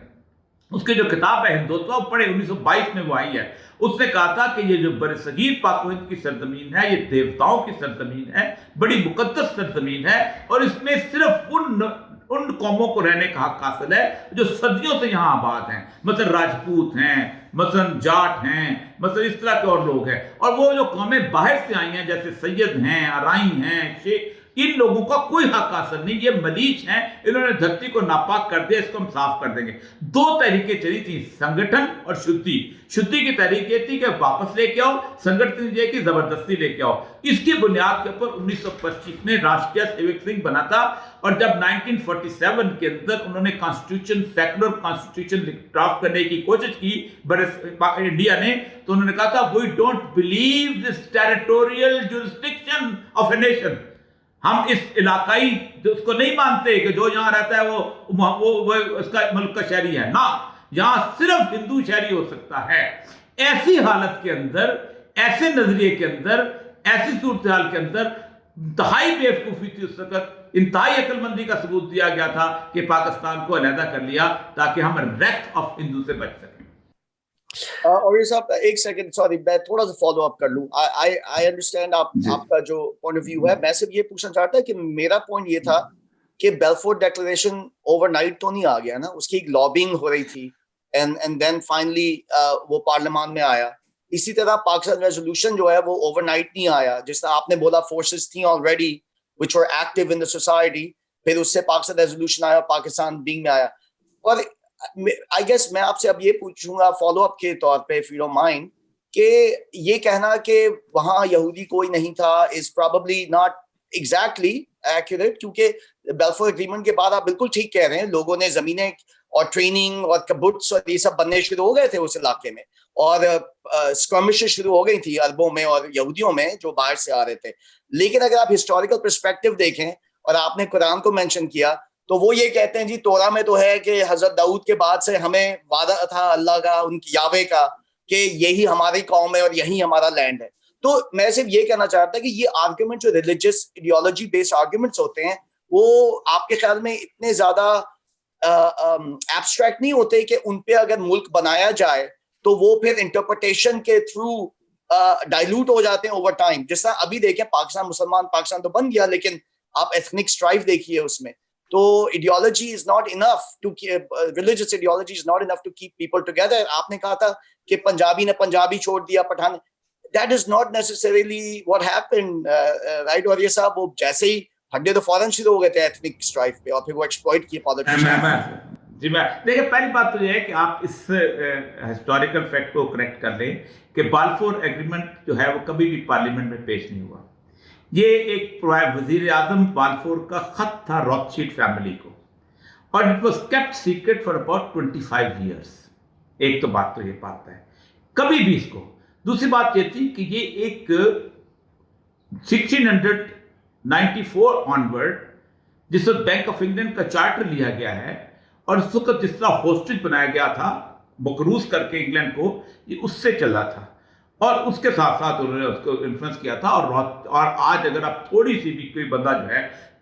اس کی جو کتاب ہے ہندوتوا وہ پڑھے، 1922 میں وہ آئی ہے۔ اس نے کہا تھا کہ یہ جو برصغیر پاک و ہند کی سرزمین ہے یہ دیوتاؤں کی سرزمین ہے، بڑی مقدس سرزمین ہے، اور اس میں صرف ان قوموں کو رہنے کا حق حاصل ہے جو صدیوں سے یہاں آباد ہیں، مثلا راجپوت ہیں، مثلا جاٹ ہیں، مثلا اس طرح کے اور لوگ ہیں، اور وہ جو قومیں باہر سے آئی ہیں جیسے سید ہیں، ارائی ہیں، شیخ، ان لوگوں کا کوئی حق حاصل نہیں، یہ ملیچ ہیں، انہوں نے دھرتی کو ناپاک کر دیا، اس کو ہم صاف کر دیں گے۔ 2 تحریکیں چلی تھیں، سنگٹھن اور شدھی۔ شدھی کی تحریک یہ تھی کہ واپس لے کے آؤ، سنگٹھن یہ کہ زبردستی لے کے آؤ۔ اس کی بنیاد کے اوپر 1925 میں راشٹریہ سیوک سنگھ بنا تھا، اور جب 1947 کے اندر انہوں نے کانسٹیٹیوشن، سیکولر کانسٹیٹیوشن ڈرافٹ کرنے کی کوشش کی انڈیا نے، تو انہوں نے کہا تھا we don't believe this territorial jurisdiction of a nation, ہم اس علاقائی اس کو نہیں مانتے کہ جو یہاں رہتا ہے وہ اس کا ملک کا شہری ہے، نہ، یہاں صرف ہندو شہری ہو سکتا ہے۔ ایسی حالت کے اندر، ایسے نظریے کے اندر، ایسی صورتحال کے اندر انتہائی بیوقوفی تھی اس وقت، انتہائی عقل مندی کا ثبوت دیا گیا تھا کہ پاکستان کو علیحدہ کر لیا تاکہ ہم ریت آف ہندو سے بچ سکیں۔ اور یہ صاحب ایک سیکنڈ، سوری میں تھوڑا سا فالو اپ کر لوں۔ آئی انڈرسٹینڈ آپ کا جو پوائنٹ آف ویو ہے، میں صرف یہ پوچھنا چاہتا کہ میرا پوائنٹ یہ تھا کہ بیلفورٹ ڈیکلریشن اوور نائٹ تو نہیں آ گیا نا، اس کی ایک لابنگ ہو رہی تھی، اینڈ دین فائنلی وہ پارلیمان میں آیا۔ اسی طرح پاکستان ریزولوشن جو ہے وہ اوور نائٹ نہیں آیا، جس طرح آپ نے بولا فورسز تھیں already which were active in the society, پھر اس سے پاکستان ریزولوشن آیا، پاکستان بینگ میں آیا۔ اور آئی گیس میں آپ سے اب یہ پوچھوں گا فالو اپ کے طور پہ if you don't mind، کہ یہ کہنا کہ وہاں یہودی کوئی نہیں تھا is probably not exactly accurate، کیونکہ بیلفور اگریمنٹ کے بعد آپ بالکل ٹھیک کہہ رہے ہیں، لوگوں نے زمینیں اور ٹریننگ اور کبوتس اور یہ سب بننے شروع ہو گئے تھے اس علاقے میں، اور اسکرمشز شروع ہو گئی تھی عربوں میں اور یہودیوں میں جو باہر سے آ رہے تھے۔ لیکن اگر آپ ہسٹوریکل پرسپیکٹو دیکھیں، اور آپ نے قرآن کو مینشن کیا، تو وہ یہ کہتے ہیں جی تورا میں تو ہے کہ حضرت داؤد کے بعد سے ہمیں وعدہ تھا اللہ کا، ان کی یاوے کا، کہ یہی ہماری قوم ہے اور یہی ہمارا لینڈ ہے۔ تو میں صرف یہ کہنا چاہتا کہ یہ آرگومنٹ جو ریلیجس ایڈیالوجی بیسڈ آرگومنٹس ہوتے ہیں وہ آپ کے خیال میں اتنے زیادہ ایبسٹریکٹ نہیں ہوتے کہ ان پہ اگر ملک بنایا جائے تو وہ پھر انٹرپریٹیشن کے تھرو ڈائلوٹ ہو جاتے ہیں اوور ٹائم؟ جس طرح ابھی دیکھیں پاکستان مسلمان، پاکستان تو بن گیا، لیکن آپ ایتھنک اسٹرائف دیکھیے اس میں، تو ideology is not enough to keep, religious ideology is not enough to keep people together۔ آپ نے کہا تھا کہ پنجابی نے پنجابی چھوڑ دیا، Pathan, that is not necessarily what happened, right؟ اور یہ صاحب وہ جیسے ہی ہڈے تو فوراً شروع ہو گئے تھے ایتھنک اسٹرائف پہ، اور پھر وہ ایکسپلائٹ کیے پالیٹیشن۔ جی میں دیکھیں، پہلی بات تو یہ ہے کہ آپ اس ہسٹوریکل فیکٹ کو کریکٹ کر لیں کہ بالفور ایگریمنٹ جو ہے وہ کبھی بھی پارلیمنٹ میں پیش نہیں ہوا۔ یہ ایک وزیر اعظم بالفور کا خط تھا روتھشیلڈ فیملی کو، اور it was kept secret for about 25 years. ایک تو بات تو یہ بات ہے کبھی بھی اس کو۔ دوسری بات یہ تھی کہ یہ ایک 1694 آنورڈ جس وقت بینک آف انگلینڈ کا چارٹر لیا گیا ہے، اور اس وقت جس طرح ہوسٹیج بنایا گیا تھا مقروض کر کے انگلینڈ کو، یہ اس سے چلا تھا، اور اس کے ساتھ ساتھ انہوں نے اس کو انفلوئنس کیا تھا۔ اور آج اگر آپ تھوڑی سی بھی کوئی بندہ جو ہے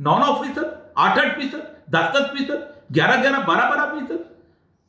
9-9%, 8-8%, 10-10%, 11-11, 12-12%,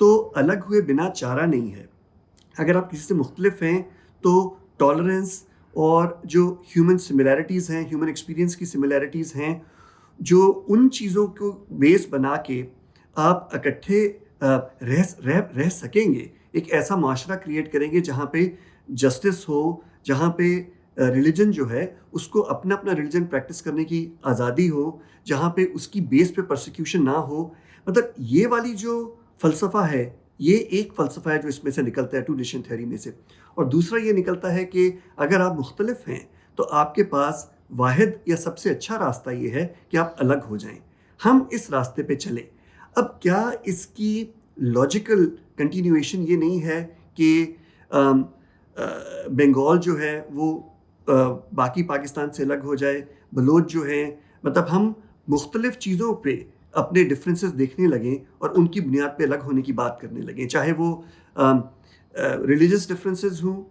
تو الگ ہوئے بنا چارہ نہیں ہے. اگر آپ کسی سے مختلف ہیں تو ٹالرنس اور جو ہیومن سملیرٹیز ہیں, ہیومن ایکسپیرینس کی سملیرٹیز ہیں, جو ان چیزوں کو بیس بنا کے آپ اکٹھے رہ سکیں گے, ایک ایسا معاشرہ کریٹ کریں گے جہاں پہ جسٹس ہو, جہاں پہ ریلیجن جو ہے اس کو اپنا اپنا ریلیجن پریکٹس کرنے کی آزادی ہو, جہاں پہ اس کی بیس پہ پرسیکیوشن نہ ہو. مطلب یہ والی جو فلسفہ ہے, یہ ایک فلسفہ ہے جو اس میں سے نکلتا ہے ٹو نیشن تھیوری میں سے. اور دوسرا یہ نکلتا ہے کہ اگر آپ مختلف ہیں تو آپ کے پاس واحد یا سب سے اچھا راستہ یہ ہے کہ آپ الگ ہو جائیں. ہم اس راستے پہ چلیں. اب کیا اس کی لاجیکل کنٹینیویشن یہ نہیں ہے کہ بنگال جو ہے وہ باقی پاکستان سے الگ ہو جائے, بلوچ جو ہیں, مطلب ہم مختلف چیزوں پہ اپنے ڈفرینسز دیکھنے لگیں اور ان کی بنیاد پہ الگ ہونے کی بات کرنے لگیں, چاہے وہ ریلیجس ڈفرینسز ہوں,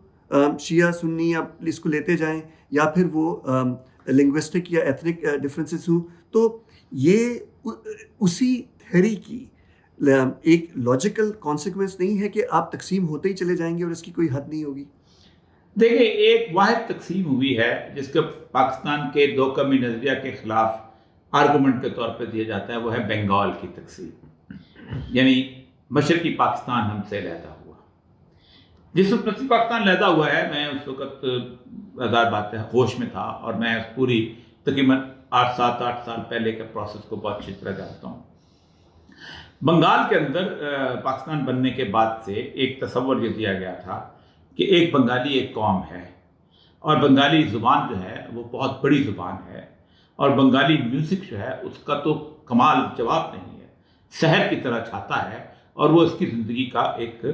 شیعہ سنی یا اس کو لیتے جائیں, یا پھر وہ لنگوسٹک یا ایتھنک ڈفرینسز ہوں. تو یہ اسی تھیوری کی ایک لاجیکل کانسیکوینس نہیں ہے کہ آپ تقسیم ہوتے ہی چلے جائیں گے اور اس کی کوئی حد نہیں ہوگی. دیکھیں, ایک واحد تقسیم ہوئی ہے جس کا پاکستان کے دو قومی نظریہ کے خلاف آرگومنٹ کے طور پہ دیا جاتا ہے, وہ ہے بنگال کی تقسیم. یعنی مشرقی پاکستان ہم سے علیحدہ ہوا. جس وقت مشرقی پاکستان علیحدہ ہوا ہے, میں اس وقت ہزار باتیں ہوش میں تھا اور میں پوری تقریباً 8 سال پہلے کے پروسیس کو بہت اچھی طرح جانتا ہوں. بنگال کے اندر پاکستان بننے کے بعد سے ایک تصور یہ دیا گیا تھا کہ ایک بنگالی ایک قوم ہے, اور بنگالی زبان جو ہے وہ بہت بڑی زبان ہے, اور بنگالی میوزک جو ہے اس کا تو کمال جواب نہیں ہے, شہر کی طرح چھاتا ہے, اور وہ اس کی زندگی کا ایک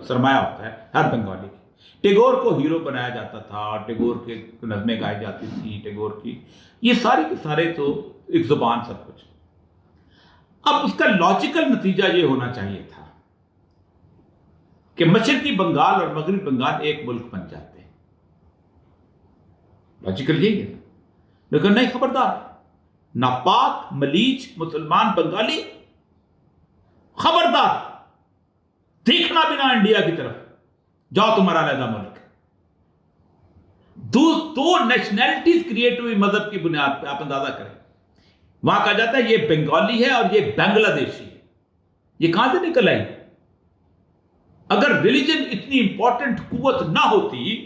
سرمایہ ہوتا ہے ہر بنگالی کی. ٹیگور کو ہیرو بنایا جاتا تھا, اور ٹیگور کے نظمیں گائی جاتی تھی ٹیگور کی. یہ سارے کے سارے تو ایک زبان سب کچھ. اب اس کا لاجیکل نتیجہ یہ ہونا چاہیے تھا کہ مشرقی بنگال اور مغربی بنگال ایک ملک بن جاتے ہیں. لاجیکل یہی ہے نا, لیکن نہیں, خبردار, ناپاک ملیچ مسلمان بنگالی, خبردار, دیکھنا بنا انڈیا کی طرف, جاؤ تمہارا علیحدہ ملک. دو نیشنلٹیز کریٹ ہوئی مذہب کی بنیاد پہ, آپ اندازہ کریں. وہاں کہا جاتا ہے یہ بنگالی ہے اور یہ بنگلہ دیشی ہے. یہ کہاں سے نکل آئی؟ اگر ریلیجن اتنی امپورٹنٹ قوت نہ ہوتی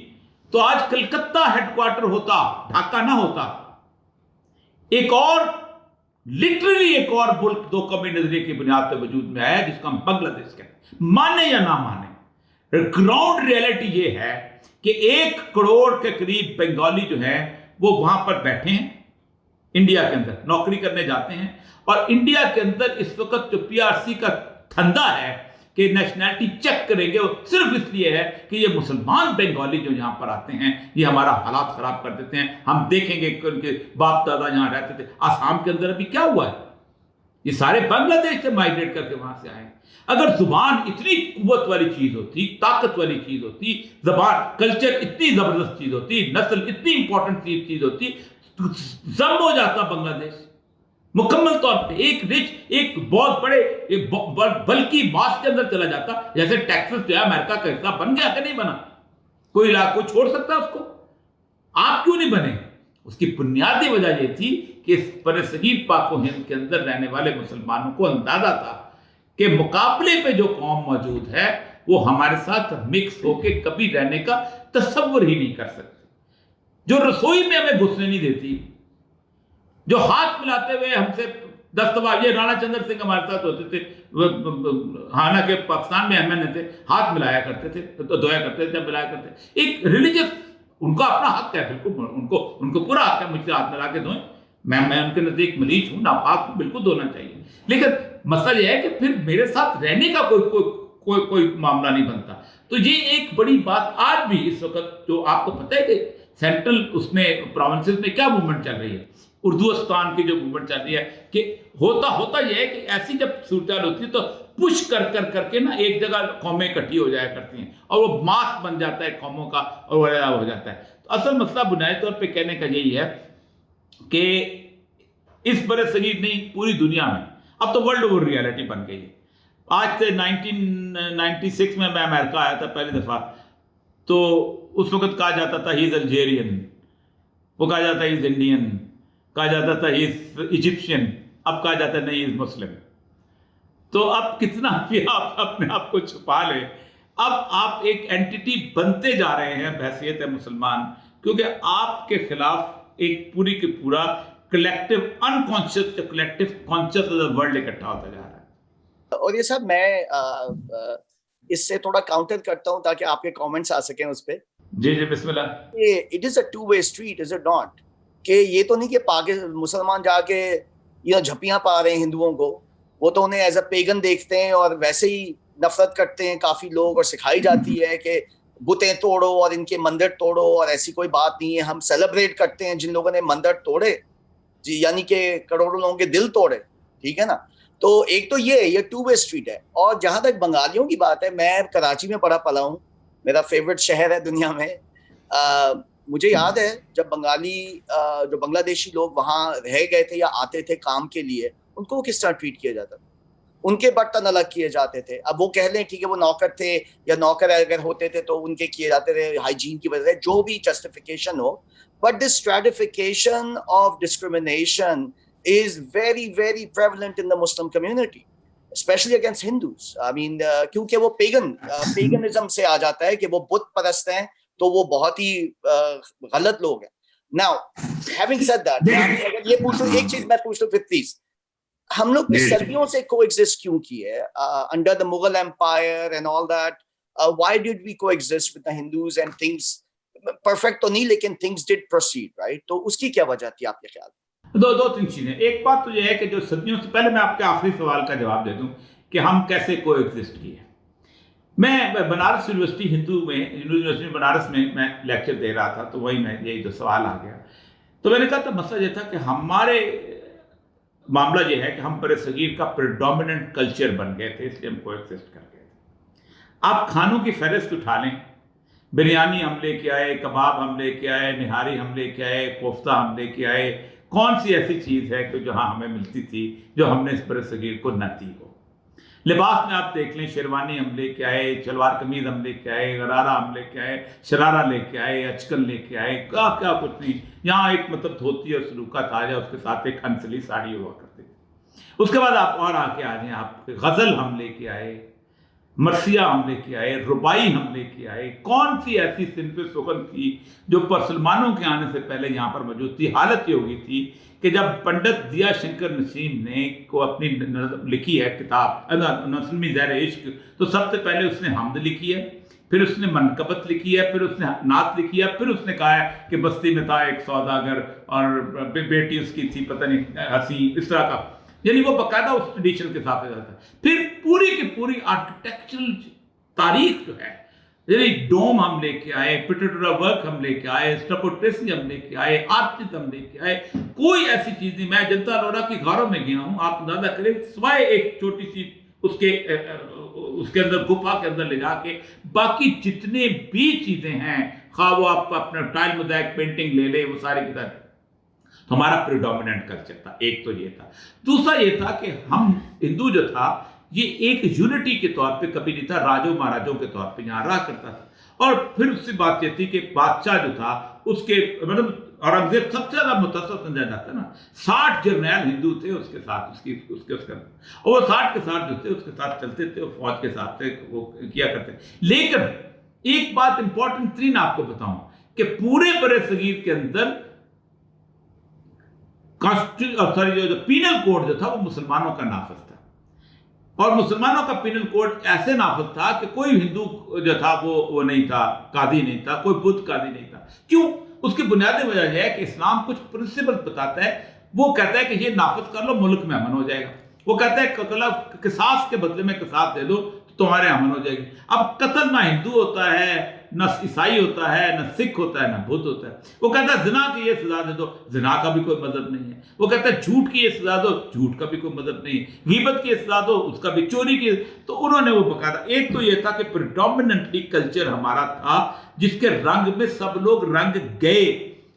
تو آج کلکتہ ہیڈ کوارٹر ہوتا, ڈھاکہ نہ ہوتا. ایک اور لٹرلی ایک اور ملک دو قومی نظریے کی بنیاد پہ وجود میں آیا جس کو ہم بنگلہ دیش کہتے ہیں. مانے یا نہ مانے, گراؤنڈ ریئلٹی یہ ہے کہ 1 کروڑ کے قریب بنگالی جو ہیں وہ وہاں پر بیٹھے ہیں انڈیا کے اندر, نوکری کرنے جاتے ہیں. اور انڈیا کے اندر اس وقت جو پی آر سی کا دھندا ہے کہ نیشنلٹی چیک کریں گے, وہ صرف اس لیے ہے کہ یہ مسلمان بنگالی جو یہاں پر آتے ہیں یہ ہمارا حالات خراب کر دیتے ہیں. ہم دیکھیں گے کہ ان کے باپ دادا یہاں رہتے تھے. آسام کے اندر ابھی کیا ہوا ہے, یہ سارے بنگلہ دیش سے مائگریٹ کر کے وہاں سے آئے. اگر زبان اتنی قوت والی چیز ہوتی, طاقت والی چیز ہوتی, زبان کلچر اتنی زبردست چیز ہوتی, نسل اتنی امپورٹنٹ چیز ہوتی, تو ضم ہو جاتا بنگلہ دیش مکمل طور پہ. ایک رچ, ایک بہت بڑے بلکہ ماس کے اندر چلا جاتا. جیسے ٹیکسس جو ہے امریکہ کا حصہ بن گیا کہ نہیں بنا, کوئی علاقہ چھوڑ سکتا اس کو؟ آپ کیوں نہیں بنے؟ اس کی بنیادی وجہ یہ تھی کہ اس برصغیر پاک و ہند کے اندر رہنے والے مسلمانوں کو اندازہ تھا کہ مقابلے پہ جو قوم موجود ہے وہ ہمارے ساتھ مکس ہو کے کبھی رہنے کا تصور ہی نہیں کر سکتے. جو رسوئی میں ہمیں گھسنے نہیں دیتی, جو ہاتھ ملاتے ہوئے ہم سے دستوار, یہ رانا چندر سنگھ ہمارے ساتھ ہوتے تھے, حالانکہ پاکستان میں ایم تھے, ہاتھ ملایا کرتے تھے, دھویا کرتے تھے, ملایا کرتے. ایک ریلیجس, ان کا اپنا حق ہے, بالکل ان کو پورا حق ہے مجھ سے ہاتھ ملا کے دھوئیں. میں ان کے نزدیک ملیچ ہوں, ناپاک ہوں, بالکل دھونا چاہیے. لیکن مسئلہ یہ ہے کہ پھر میرے ساتھ رہنے کا کوئی معاملہ نہیں بنتا. تو یہ ایک بڑی بات آج بھی اس وقت, جو آپ کو پتہ ہے کہ سینٹرل اس میں پروونسز میں کیا موومنٹ چل رہی ہے, اردوستان کی جو موومنٹ چل رہی ہے, کہ ہوتا یہ ہے کہ ایسی جب صورتحال ہوتی ہے تو پش کر کے نا ایک جگہ قومیں اکٹھی ہو جایا کرتی ہیں, اور وہ ماس بن جاتا ہے قوموں کا, اور وہ ہو جاتا ہے. تو اصل مسئلہ بنیادی طور پہ کہنے کا یہی ہے کہ اس برصغیر نہیں, پوری دنیا میں اب تو ورلڈ اوور ریالٹی بن گئی ہے. آج سے 1996 میں امریکہ آیا تھا پہلی دفعہ، تو اس وقت کہا جاتا تھا ہی از الجیرین، وہ کہا جاتا ہے ہی از انڈین، کہا جاتا تھا ہی از ایجپشین، اب کہا جاتا ہے نہیں از مسلم. تو اب کتنا بھی آپ اپنے آپ کو چھپا لیں، اب آپ ایک اینٹیٹی بنتے جا رہے ہیں بحیثیت مسلمان، کیونکہ آپ کے خلاف ایک پوری کے پورا collective unconscious collective conscious world اکٹھا ہوتا جا رہا ہے. اور یہ صاحب میں اس سے تھوڑا کاؤنٹر کرتا ہوں تاکہ آپ کے کامنٹس آ سکیں اس پہ. جی جی بسم اللہ. It is a two way street, is it not? کہ یہ تو نہیں کہ مسلمان جا کے جھپیاں پا رہے ہیں ہندوؤں کو، وہ تو انہیں ایز اے پیگن دیکھتے ہیں اور ویسے ہی نفرت کرتے ہیں کافی لوگ، اور سکھائی جاتی ہے کہ بتیں توڑو اور ان کے مندر توڑو، اور ایسی کوئی بات نہیں ہے. ہم سیلیبریٹ کرتے ہیں جن لوگوں نے مندر توڑے، جی، یعنی کہ کروڑوں لوگوں کے دل توڑے، ٹھیک ہے نا. تو ایک تو یہ ٹو وے اسٹریٹ ہے. اور جہاں تک بنگالیوں کی بات ہے، میں کراچی میں پڑا پلا ہوں، میرا فیورٹ شہر ہے دنیا میں. مجھے یاد ہے جب بنگالی جو بنگلہ دیشی لوگ وہاں رہ گئے تھے یا آتے تھے کام کے لیے، ان کو کس طرح ٹریٹ کیا جاتا تھا، ان کے برتن الگ کیے جاتے تھے. اب وہ کہہ لیں ٹھیک ہے وہ نوکر تھے یا نوکر اگر ہوتے تھے تو ان کے کیے جاتے تھے ہائیجین کی وجہ سے، جو بھی جسٹیفیکیشن ہو. But this stratification of discrimination is very very prevalent in the Muslim community, especially against Hindus. I mean کیونکہ وہ paganism سے آ جاتا ہے کہ وہ بت پرست ہیں، تو وہ بہت ہی غلط لوگ ہیں. Now having said that، اگر یہ پوچھوں ایک چیز میں پوچھ لوں پھر پلیز، ہم لوگ صدیوں سے coexist کیوں کیے under the Mughal Empire and all that? Why did we coexist with the Hindus and things perfect تو نہیں لیکن things did proceed, right? تو اس کی کیا وجہ تھی آپ کے خیال؟ دو تین چیزیں. ایک بات تو یہ ہے کہ جو صدیوں سے پہلے، میں آپ کے آخری سوال کا جواب دے دوں کہ ہم کیسے کو ایگزسٹ کیے. میں بنارس یونیورسٹی یونیورسٹی بنارس میں لیکچر دے رہا تھا، تو وہی میں یہی جو سوال آ گیا، تو میں نے کہا تو مسئلہ یہ تھا کہ ہمارے معاملہ یہ ہے کہ ہم بر صغیر کا پریڈومیننٹ کلچر بن گئے تھے، اس لیے ہم کو ایگزسٹ کر گئے تھے. آپ کھانوں کی فہرست اٹھا لیں، بریانی ہم لے کے آئے، کباب ہم لے کے آئے، نہاری ہم لے کے آئے، کوفتہ ہم لے کے آئے. کون سی ایسی چیز ہے کہ جہاں ہمیں ملتی تھی جو ہم نے اس بر صغیر کو نہ دی ہو؟ لباس میں آپ دیکھ لیں، شیروانی ہم لے کے آئے، شلوار قمیض ہم لے کے آئے، غرارہ ہم لے کے آئے، شرارہ لے کے آئے، اچکن لے کے آئے، کیا کچھ نہیں. یہاں ایک مطلب دھوتی اور سلوکا تھا، اس کے ساتھ ایک ہنسلی ساڑی ہوا کرتی تھی. اس کے بعد آپ اور آگے آ جائیں، آپ غزل ہم لے کے آئے، مرثیہ ہم لے کے آئے، ربائی ہم لے کے آئے. کون سی ایسی صنف سخن تھی جو مسلمانوں کے آنے سے پہلے یہاں پر موجود تھی؟ حالت یہ ہو گئی تھی کہ جب پنڈت دیا شنکر نسیم نے کو اپنی لکھی ہے کتاب نظم زیر عشق، تو سب سے پہلے اس نے حمد لکھی ہے، پھر اس نے منقبت لکھی ہے، پھر اس نے نعت لکھی ہے، پھر اس نے کہا ہے کہ بستی میں تھا ایک سوداگر اور بیٹی اس کی تھی پتہ نہیں ہنسی، اس طرح کا. یعنی وہ باقاعدہ اس ٹریڈیشن کے ساتھ جاتا ہے. پھر پوری کی پوری آرکیٹیکچرل تاریخ جو ہے، یعنی ڈوم ہم لے کے آئے، پٹرا ورک ہم لے کے آئے، اسٹرپوٹریسی ہم لے کے آئے، آرچت ہم لے کے آئے. کوئی ایسی چیز نہیں. میں جنتا لورا کی غاروں میں گیا ہوں، آپ اندازہ کریں، سوائے ایک چھوٹی سی اس کے اندر گفا کے اندر لے جا کے، باقی جتنے بھی چیزیں ہیں، خواہ وہ آپ اپنا ٹائل موزائک پینٹنگ لے لیں، وہ سارے کی سارے ہمارا پریڈومیننٹ کلچر تھا. ایک تو یہ تھا. دوسرا یہ تھا کہ ہم ہندو جو تھا یہ ایک یونٹی کے طور پہ کبھی نہیں تھا، راجوں مہاراجوں کے طور پہ یہاں رہا کرتا تھا. اور پھر اس سے بات یہ تھی کہ بادشاہ جو تھا اس کے مطلب اورنگزیب سب سے زیادہ متاثر سمجھا جاتا ہے نا، 60 جرنیل ہندو تھے اس کے ساتھ، اس کے اور وہ 60 کے ساتھ جو تھے اس کے ساتھ چلتے تھے، فوج کے ساتھ تھے، وہ کیا کرتے. لیکن ایک بات امپورٹنٹ ترین آپ کو بتاؤں کہ پورے بر صغیر کے اندر جو پینل کوڈ جو تھا وہ مسلمانوں کا نافذ تھا، اور مسلمانوں کا پینل کوڈ ایسے نافذ تھا کہ کوئی ہندو جو تھا وہ نہیں تھا، قاضی نہیں تھا، کوئی بدھ قاضی نہیں تھا. کیوں؟ اس کی بنیادی وجہ یہ ہے کہ اسلام کچھ پرنسپل بتاتا ہے. وہ کہتا ہے کہ یہ نافذ کر لو، ملک میں امن ہو جائے گا. وہ کہتا ہے کہ قصاص کے بدلے میں قصاص دے دو تو تمہارے امن ہو جائے گی. اب قتل نہ ہندو ہوتا ہے، نہ عیسائی ہوتا ہے، نہ سکھ ہوتا ہے، نہ بدھ ہوتا ہے. وہ کہتا ہے زنا کی یہ سزا دے دو، زنا کا بھی کوئی مذہب نہیں ہے. وہ کہتا ہے جھوٹ کی یہ سزا دو، جھوٹ کا بھی کوئی مذہب نہیں ہے. غیبت کی یہ سزا دو، اس کا بھی چوری کی. تو انہوں نے وہ باقاعدہ، ایک تو یہ تھا کہ پریڈومیننٹلی کلچر ہمارا تھا جس کے رنگ میں سب لوگ رنگ گئے.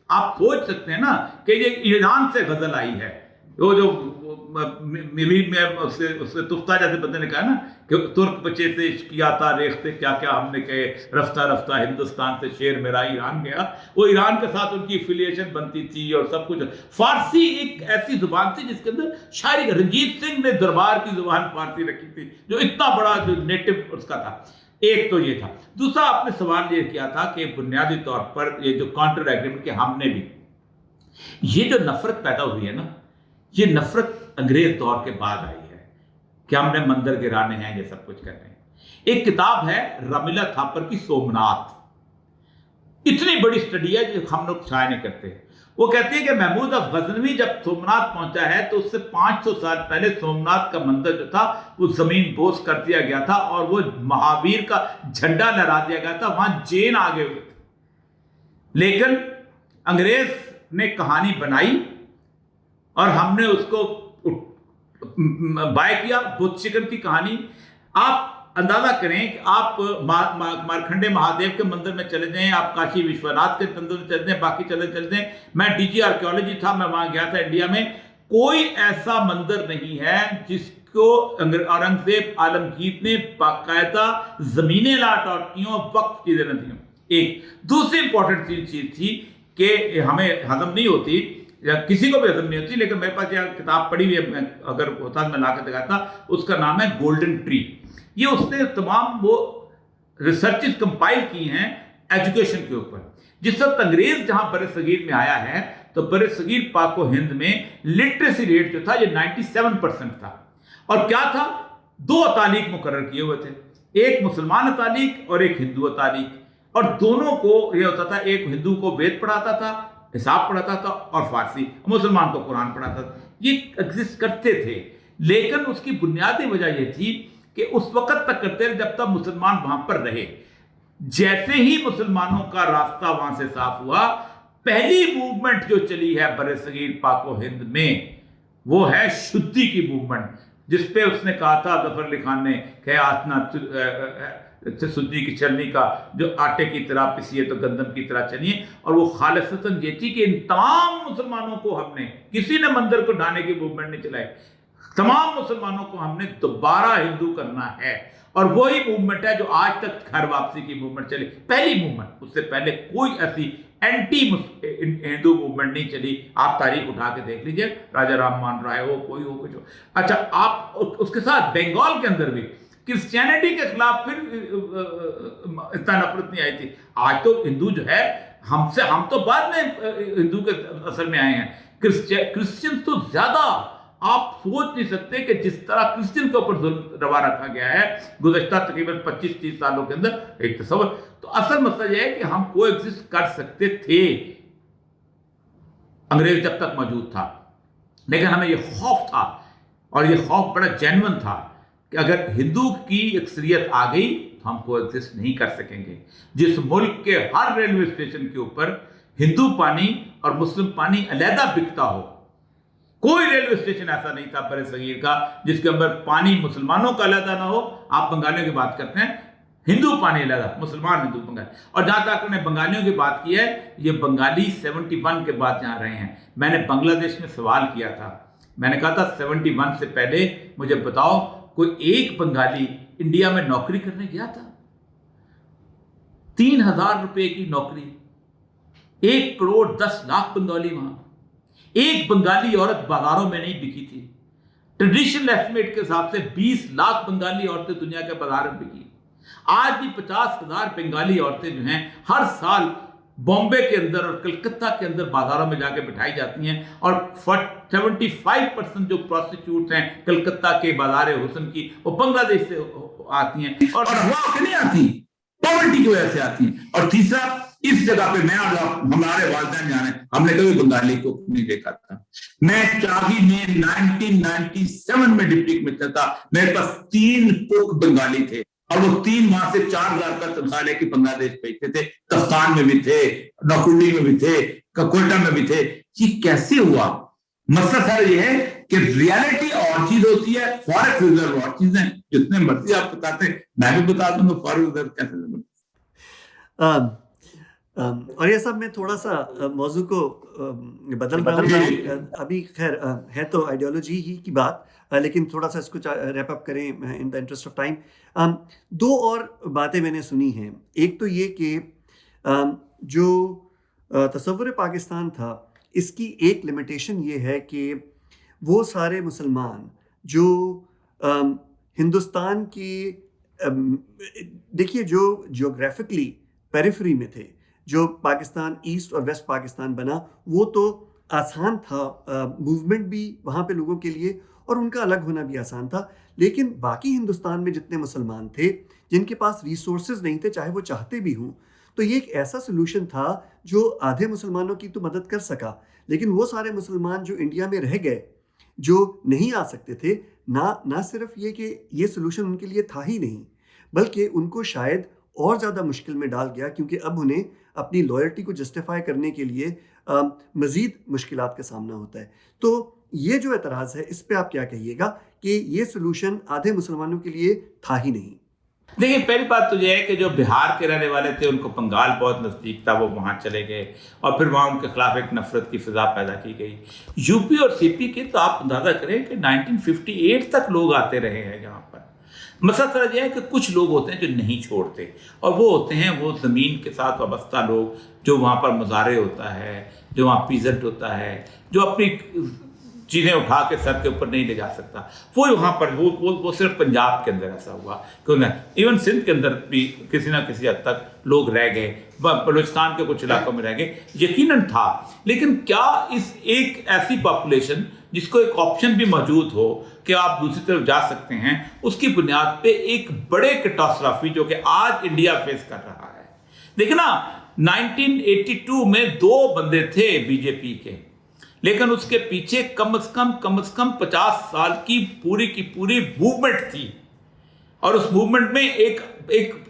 آپ سوچ سکتے ہیں نا کہ یہ ایران سے غزل آئی ہے، وہ جو میں اسے تفتہ جیسے بندے نے کہا نا کہ ترک بچے سے عشق کیا تھا ریختہ کیا کیا ہم نے کہے، رفتہ رفتہ ہندوستان سے شیر میرا ایران گیا. وہ ایران کے ساتھ ان کی افیلیشن بنتی تھی اور سب کچھ. فارسی ایک ایسی زبان تھی جس کے اندر شاعری، رنجیت سنگھ نے دربار کی زبان فارسی رکھی تھی جو اتنا بڑا جو نیٹو اس کا تھا. ایک تو یہ تھا. دوسرا آپ نے سوال یہ کیا تھا کہ بنیادی طور پر یہ جو کانٹر ایگریمنٹ کہ ہم نے بھی یہ جو نفرت پیدا ہوئی ہے نا، یہ نفرت انگریز دور کے بعد آئی ہے کہ ہم نے مندر گرانے ہیں، یہ سب کچھ کرنے ہیں. ایک کتاب ہے رمیلا تھاپر کی سومناتھ، اتنی بڑی سٹڈی ہے جو ہم لوگ شائع نہیں کرتے. وہ کہتی ہے کہ محمود آف غزنوی جب سومناتھ پہنچا ہے تو اس سے 500 سال پہلے سومناتھ کا مندر جو تھا وہ زمین بوس کر دیا گیا تھا اور وہ مہاویر کا جھنڈا لہرا دیا گیا تھا. وہاں جین آگے ہوئے تھے. لیکن انگریز نے کہانی بنائی اور ہم نے اس کو بائے کیا. بدھ شکن کی کہانی آپ اندازہ کریں کہ آپ مارکنڈے مہادیو کے مندر میں چلے جائیں، آپ کاشی وشوناتھ کے مندر میں چلے جائیں، باقی چلے جائیں. میں ڈی جی آرکیولوجی تھا، میں وہاں گیا تھا انڈیا میں. کوئی ایسا مندر نہیں ہے جس کو اورنگزیب عالمگیر نے باقاعدہ زمینیں لاٹ کی ہوں، وقف چیزیں نہ دی ہوں. ایک دوسری امپورٹنٹ چیز تھی کہ ہمیں ہضم نہیں ہوتی یا کسی کو بھی ہضم نہیں ہوتی، لیکن میرے پاس یہ کتاب پڑھی ہوئی ہے، اگر ہوتا میں لا کے دکھاتا. اس کا نام ہے گولڈن ٹری. یہ اس نے تمام وہ ریسرچز کمپائل کی ہیں ایجوکیشن کے اوپر. جس وقت انگریز جہاں بر صغیر میں آیا ہے تو بر صغیر پاک و ہند میں لٹریسی ریٹ جو تھا یہ 97% تھا. اور کیا تھا؟ 2 اتالیق مقرر کیے ہوئے تھے، ایک مسلمان اتالیق اور ایک ہندو اتالیق. اور دونوں کو یہ ہوتا تھا، ایک ہندو کو وید پڑھاتا تھا، حساب پڑھاتا تھا، اور فارسی مسلمان کو قرآن پڑھاتا تھا. یہ ایگزسٹ کرتے تھے. لیکن اس کی بنیادی وجہ یہ تھی کہ اس وقت تک کرتے رہے جب تک مسلمان وہاں پر رہے. جیسے ہی مسلمانوں کا راستہ وہاں سے صاف ہوا، پہلی موومنٹ جو چلی ہے بر صغیر پاک و ہند میں وہ ہے شدھی کی موومنٹ، جس پہ اس نے کہا تھا ظفر علی خان نے کہ آتنا سدھی کی چلنی کا جو آٹے کی طرح پسی ہے تو گندم کی طرح چلیے. اور وہ خالصتاً یہ تھی کہ ان تمام مسلمانوں کو ہم نے، کسی نے مندر کو ڈھانے کی موومنٹ نہیں چلائی، تمام مسلمانوں کو ہم نے دوبارہ ہندو کرنا ہے. اور وہی موومنٹ ہے جو آج تک گھر واپسی کی موومنٹ چلی. پہلی موومنٹ، اس سے پہلے کوئی ایسی اینٹی ہندو موومنٹ نہیں چلی. آپ تاریخ اٹھا کے دیکھ لیجئے، راجا رام موہن رائے ہو، کوئی ہو، کچھ ہو. اچھا، آپ اس کے ساتھ بنگال کے اندر بھی کرسچینٹی کے خلاف پھر اتنا نفرت نہیں آئی تھی. آج تو ہندو جو ہے ہم تو بعد میں ہندو کے اثر میں آئے ہیں. کرسچن تو زیادہ، آپ سوچ نہیں سکتے کہ جس طرح کرسچن کے اوپر ظلم روا رکھا گیا ہے گزشتہ تقریباً 25-30 سالوں کے اندر، ایک تصور. تو اصل مسئلہ یہ ہے کہ ہم کو ایگزسٹ کر سکتے تھے انگریز جب تک موجود تھا، لیکن ہمیں یہ خوف تھا، اور یہ خوف بڑا جینون تھا کہ اگر ہندو کی اکثریت آ گئی تو ہم کو ایگزسٹ نہیں کر سکیں گے. جس ملک کے ہر ریلوے اسٹیشن کے اوپر ہندو پانی اور مسلم پانی علیحدہ بکتا ہو، کوئی ریلوے اسٹیشن ایسا نہیں تھا بر صغیر کا جس کے اندر پانی مسلمانوں کا علیحدہ نہ ہو. آپ بنگالیوں کی بات کرتے ہیں، ہندو پانی علیحدہ، مسلمان ہندو بنگالی. اور جہاں تک انہوں نے بنگالیوں کی بات کی ہے، یہ بنگالی 71 کے بعد جہاں رہے ہیں. میں نے بنگلہ دیش میں سوال کیا تھا، میں نے کہا تھا 71 سے پہلے مجھے بتاؤ کوئی ایک بنگالی انڈیا میں نوکری کرنے گیا تھا؟ 3000 روپے کی نوکری، 1 کروڑ 10 لاکھ بنگالی وہاں. ایک بنگالی عورت بازاروں میں نہیں بکی تھی. ٹریڈیشنل ایسٹیمیٹ کے حساب سے 20 لاکھ بنگالی عورتیں دنیا کے بازار میں بکی. آج بھی 50,000 بنگالی عورتیں جو ہیں ہر سال بامبے کے اندر اور کلکتہ کے اندر بازاروں میں جا کے بٹھائی جاتی ہیں. اور 75% جو پروسٹیٹیوٹ ہیں کلکتہ کے بازار حسن کی، وہ بنگلہ دیش سے آتی ہیں. اور وہ نہیں آتی، پاورٹی کی وجہ سے آتی ہیں. اور تیسرا، اس جگہ پہ میں اور ہمارے والدین جانے، ہم نے کبھی بنگالی کو نہیں دیکھا تھا. میں چاگی میں 1997 میں ڈپٹی کمشنر تھا، میرے پاس 3 کوک بنگالی تھے، اور وہ 3 ماہ سے 4,000 کا تنخواہ لے کے بنگلہ دیش بھیجتے تھے. کفتان میں بھی تھے، نوکنڈی میں بھی تھے، کوئٹہ میں بھی تھے. یہ کیسے ہوا؟ مسئلہ سر یہ ہے کہ ریالٹی اور چیز ہوتی ہے، فارکس ریزرو اور چیزیں. جتنے مرضی آپ بتاتے ہیں، میں بھی بتا دوں گا فارکس ریزرو کیسے. اور یہ صاحب میں تھوڑا سا موضوع کو بدل رہا ہوں. ابھی خیر ہے تو آئیڈیالوجی ہی کی بات, لیکن تھوڑا سا اس کو ریپ اپ کریں ان دا انٹرسٹ آف ٹائم. 2 اور باتیں میں نے سنی ہیں. ایک تو یہ کہ جو تصور پاکستان تھا اس کی ایک لمیٹیشن یہ ہے کہ وہ سارے مسلمان جو ہندوستان کی دیکھیے جو جیوگرافکلی پیریفری میں تھے, جو پاکستان ایسٹ اور ویسٹ پاکستان بنا وہ تو آسان تھا, موومنٹ بھی وہاں پہ لوگوں کے لیے اور ان کا الگ ہونا بھی آسان تھا. لیکن باقی ہندوستان میں جتنے مسلمان تھے جن کے پاس ریسورسز نہیں تھے, چاہے وہ چاہتے بھی ہوں, تو یہ ایک ایسا سلوشن تھا جو آدھے مسلمانوں کی تو مدد کر سکا. لیکن وہ سارے مسلمان جو انڈیا میں رہ گئے, جو نہیں آ سکتے تھے, نہ صرف یہ کہ یہ سلوشن ان کے لیے تھا ہی نہیں, بلکہ ان کو شاید اور زیادہ مشکل میں ڈال گیا, کیونکہ اب انہیں اپنی لائلٹی کو جسٹیفائی کرنے کے لیے مزید مشکلات کا سامنا ہوتا ہے. تو یہ جو اعتراض ہے اس پہ آپ کیا کہیے گا کہ یہ سلوشن آدھے مسلمانوں کے لیے تھا ہی نہیں؟ دیکھیے, پہلی بات تو یہ ہے کہ جو بہار کے رہنے والے تھے ان کو بنگال بہت نزدیک تھا, وہ وہاں چلے گئے اور پھر وہاں ان کے خلاف ایک نفرت کی فضا پیدا کی گئی. یو پی اور سی پی کی تو آپ اندازہ کریں کہ 1958 تک لوگ آتے رہے ہیں یہاں پر. مسئلہ سر یہ ہے کہ کچھ لوگ ہوتے ہیں جو نہیں چھوڑتے, اور وہ ہوتے ہیں وہ زمین کے ساتھ وابستہ لوگ, جو وہاں پر مزارع ہوتا ہے, جو وہاں پیزنٹ ہوتا ہے, جو اپنی چیزیں اٹھا کے سر کے اوپر نہیں لے جا سکتا, وہ وہاں پر وہ صرف پنجاب کے اندر ایسا ہوا. کیوں نہ ایون سندھ کے اندر بھی کسی نہ کسی حد تک لوگ رہ گئے, بلوچستان کے کچھ علاقوں میں رہ گئے, یقیناً تھا. لیکن کیا اس ایک ایسی پاپولیشن جس کو ایک آپشن بھی موجود ہو کہ آپ دوسری طرف جا سکتے ہیں, اس کی بنیاد پہ ایک بڑے کیٹاسٹرافی جو کہ آج انڈیا فیس کر رہا ہے. دیکھنا 1982 میں 2 بندے تھے بی جے پی کے, لیکن اس کے پیچھے کم از کم 50 سال کی پوری موومنٹ تھی, اور اس موومنٹ میں ایک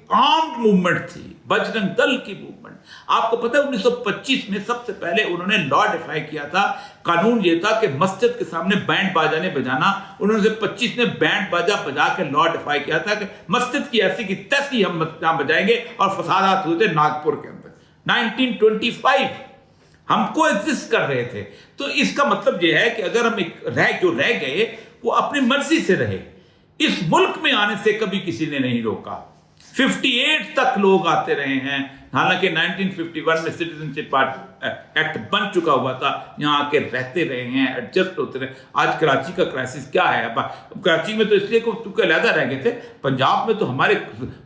آرمڈ موومنٹ تھی, بجرنگ دل کی موومنٹ. آپ کو پتہ ہے 1925 میں سب سے پہلے انہوں نے لا ڈیفائی کیا تھا. قانون یہ تھا کہ مسجد کے سامنے بینڈ باجا نہیں بجانا. انہوں نے 25 میں بینڈ باجا بجا کے لا ڈیفائی کیا تھا کہ مسجد کی ایسی کی تیسی ہم بجائیں گے, اور فسادات ہوئے تھے ناگپور کے اندر 1925. ہم کو ایگزسٹ کر رہے تھے. تو اس کا مطلب یہ ہے کہ اگر ہم جو رہ گئے وہ اپنی مرضی سے رہے. اس ملک میں آنے سے کبھی کسی نے نہیں روکا. 58 تک لوگ آتے رہے ہیں, حالانکہ 1951 میں سٹیزن شپ ایکٹ بن چکا ہوا تھا. یہاں آ کے رہتے رہے ہیں, ایڈجسٹ ہوتے رہے. آج کراچی کا کرائسس کیا ہے؟ کراچی میں تو اس لیے کہ علیحدہ رہ گئے تھے. پنجاب میں تو ہمارے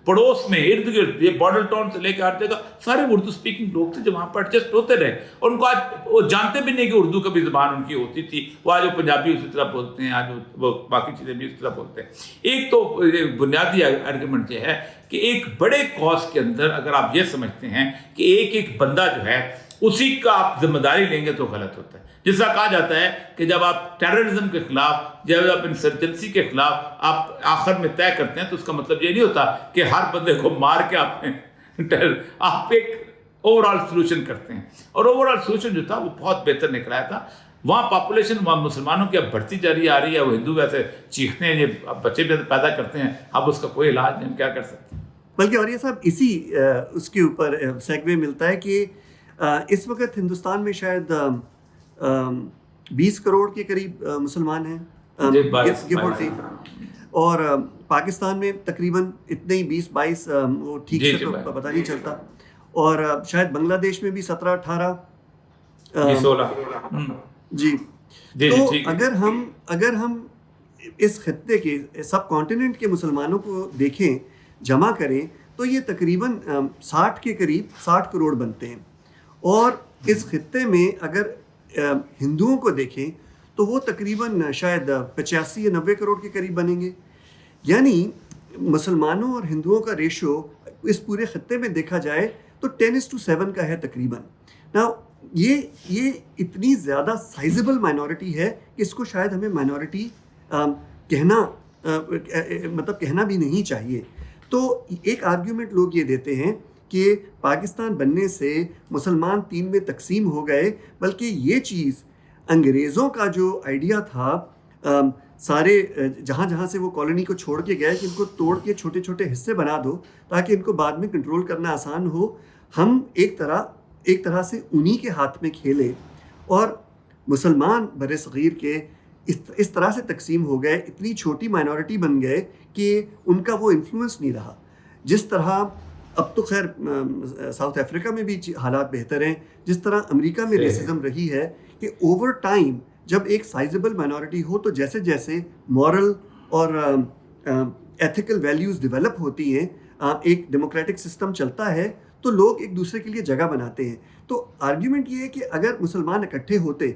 پڑوس میں ارد گرد یہ ماڈل ٹاؤن سے لے کے ہر جگہ سارے اردو اسپیکنگ لوگ تھے جو وہاں پر ایڈجسٹ ہوتے رہے. اور ان کو آج وہ جانتے بھی نہیں کہ اردو کا بھی زبان ان کی ہوتی تھی. وہ آج وہ پنجابی اسی طرح بولتے ہیں, آج وہ باقی چیزیں بھی اس طرح بولتے ہیں. ایک تو بنیادی آرگومنٹ یہ ہے کہ ایک بڑے کاز کے اندر اگر آپ یہ سمجھتے ہیں کہ ایک بندہ جو ہے اسی کا آپ ذمہ داری لیں گے تو غلط ہوتا ہے. جس طرح کہا جاتا ہے کہ جب آپ ٹیررزم کے خلاف, جب آپ انسرجنسی کے خلاف آپ آخر میں طے کرتے ہیں تو اس کا مطلب یہ نہیں ہوتا کہ ہر بندے کو مار کے آپ ایک اوور آل سلوشن کرتے ہیں. اور اوور آل سلوشن جو تھا وہ بہت بہتر نکلا تھا. وہاں پاپولیشن وہاں مسلمانوں کی اب بڑھتی جا رہی آ رہی ہے. وہ ہندو ویسے چیختے ہیں, یہ بچے بھی پیدا کرتے ہیں, اب اس کا کوئی علاج نہیں, ہم کیا کر سکتے ہیں. بلکہ اور یہ صاحب اسی اس کے اوپر سیگوے ملتا ہے کہ اس وقت ہندوستان میں شاید 20 کروڑ کے قریب مسلمان ہیں, اور پاکستان میں تقریباً اتنے ہی 20-22, وہ ٹھیک سے تو پتہ نہیں چلتا. اور شاید بنگلہ دیش میں بھی 17-18 16. جی. تو اگر ہم اس خطے کے سب کانٹیننٹ کے مسلمانوں کو دیکھیں, جمع کریں, تو یہ تقریباً 60 کے قریب 60 کروڑ بنتے ہیں. اور اس خطے میں اگر ہندوؤں کو دیکھیں تو وہ تقریباً شاید 85 یا 90 کروڑ کے قریب بنیں گے. یعنی مسلمانوں اور ہندوؤں کا ریشو اس پورے خطے میں دیکھا جائے تو 10:7 کا ہے تقریباً. نا یہ اتنی زیادہ سائزبل مائنورٹی ہے کہ اس کو شاید ہمیں مائنورٹی کہنا بھی نہیں چاہیے. تو ایک آرگیومنٹ لوگ یہ دیتے ہیں کہ پاکستان بننے سے مسلمان 3 میں تقسیم ہو گئے, بلکہ یہ چیز انگریزوں کا جو آئیڈیا تھا سارے جہاں سے وہ کالونی کو چھوڑ کے گئے کہ ان کو توڑ کے چھوٹے چھوٹے حصے بنا دو تاکہ ان کو بعد میں کنٹرول کرنا آسان ہو, ہم ایک طرح سے انہی کے ہاتھ میں کھیلے اور مسلمان بر صغیر کے اس طرح سے تقسیم ہو گئے, اتنی چھوٹی مائنورٹی بن گئے کہ ان کا وہ انفلوئنس نہیں رہا. جس طرح اب تو خیر ساؤتھ افریقہ میں بھی حالات بہتر ہیں, جس طرح امریکہ میں ریسزم رہی ہے کہ اوور ٹائم جب ایک سائزبل مائنورٹی ہو تو جیسے جیسے مورل اور ایتھیکل ویلیوز ڈیولپ ہوتی ہیں, ایک ڈیموکریٹک سسٹم چلتا ہے تو لوگ ایک دوسرے کے لیے جگہ بناتے ہیں. تو آرگیومنٹ یہ ہے کہ اگر مسلمان اکٹھے ہوتے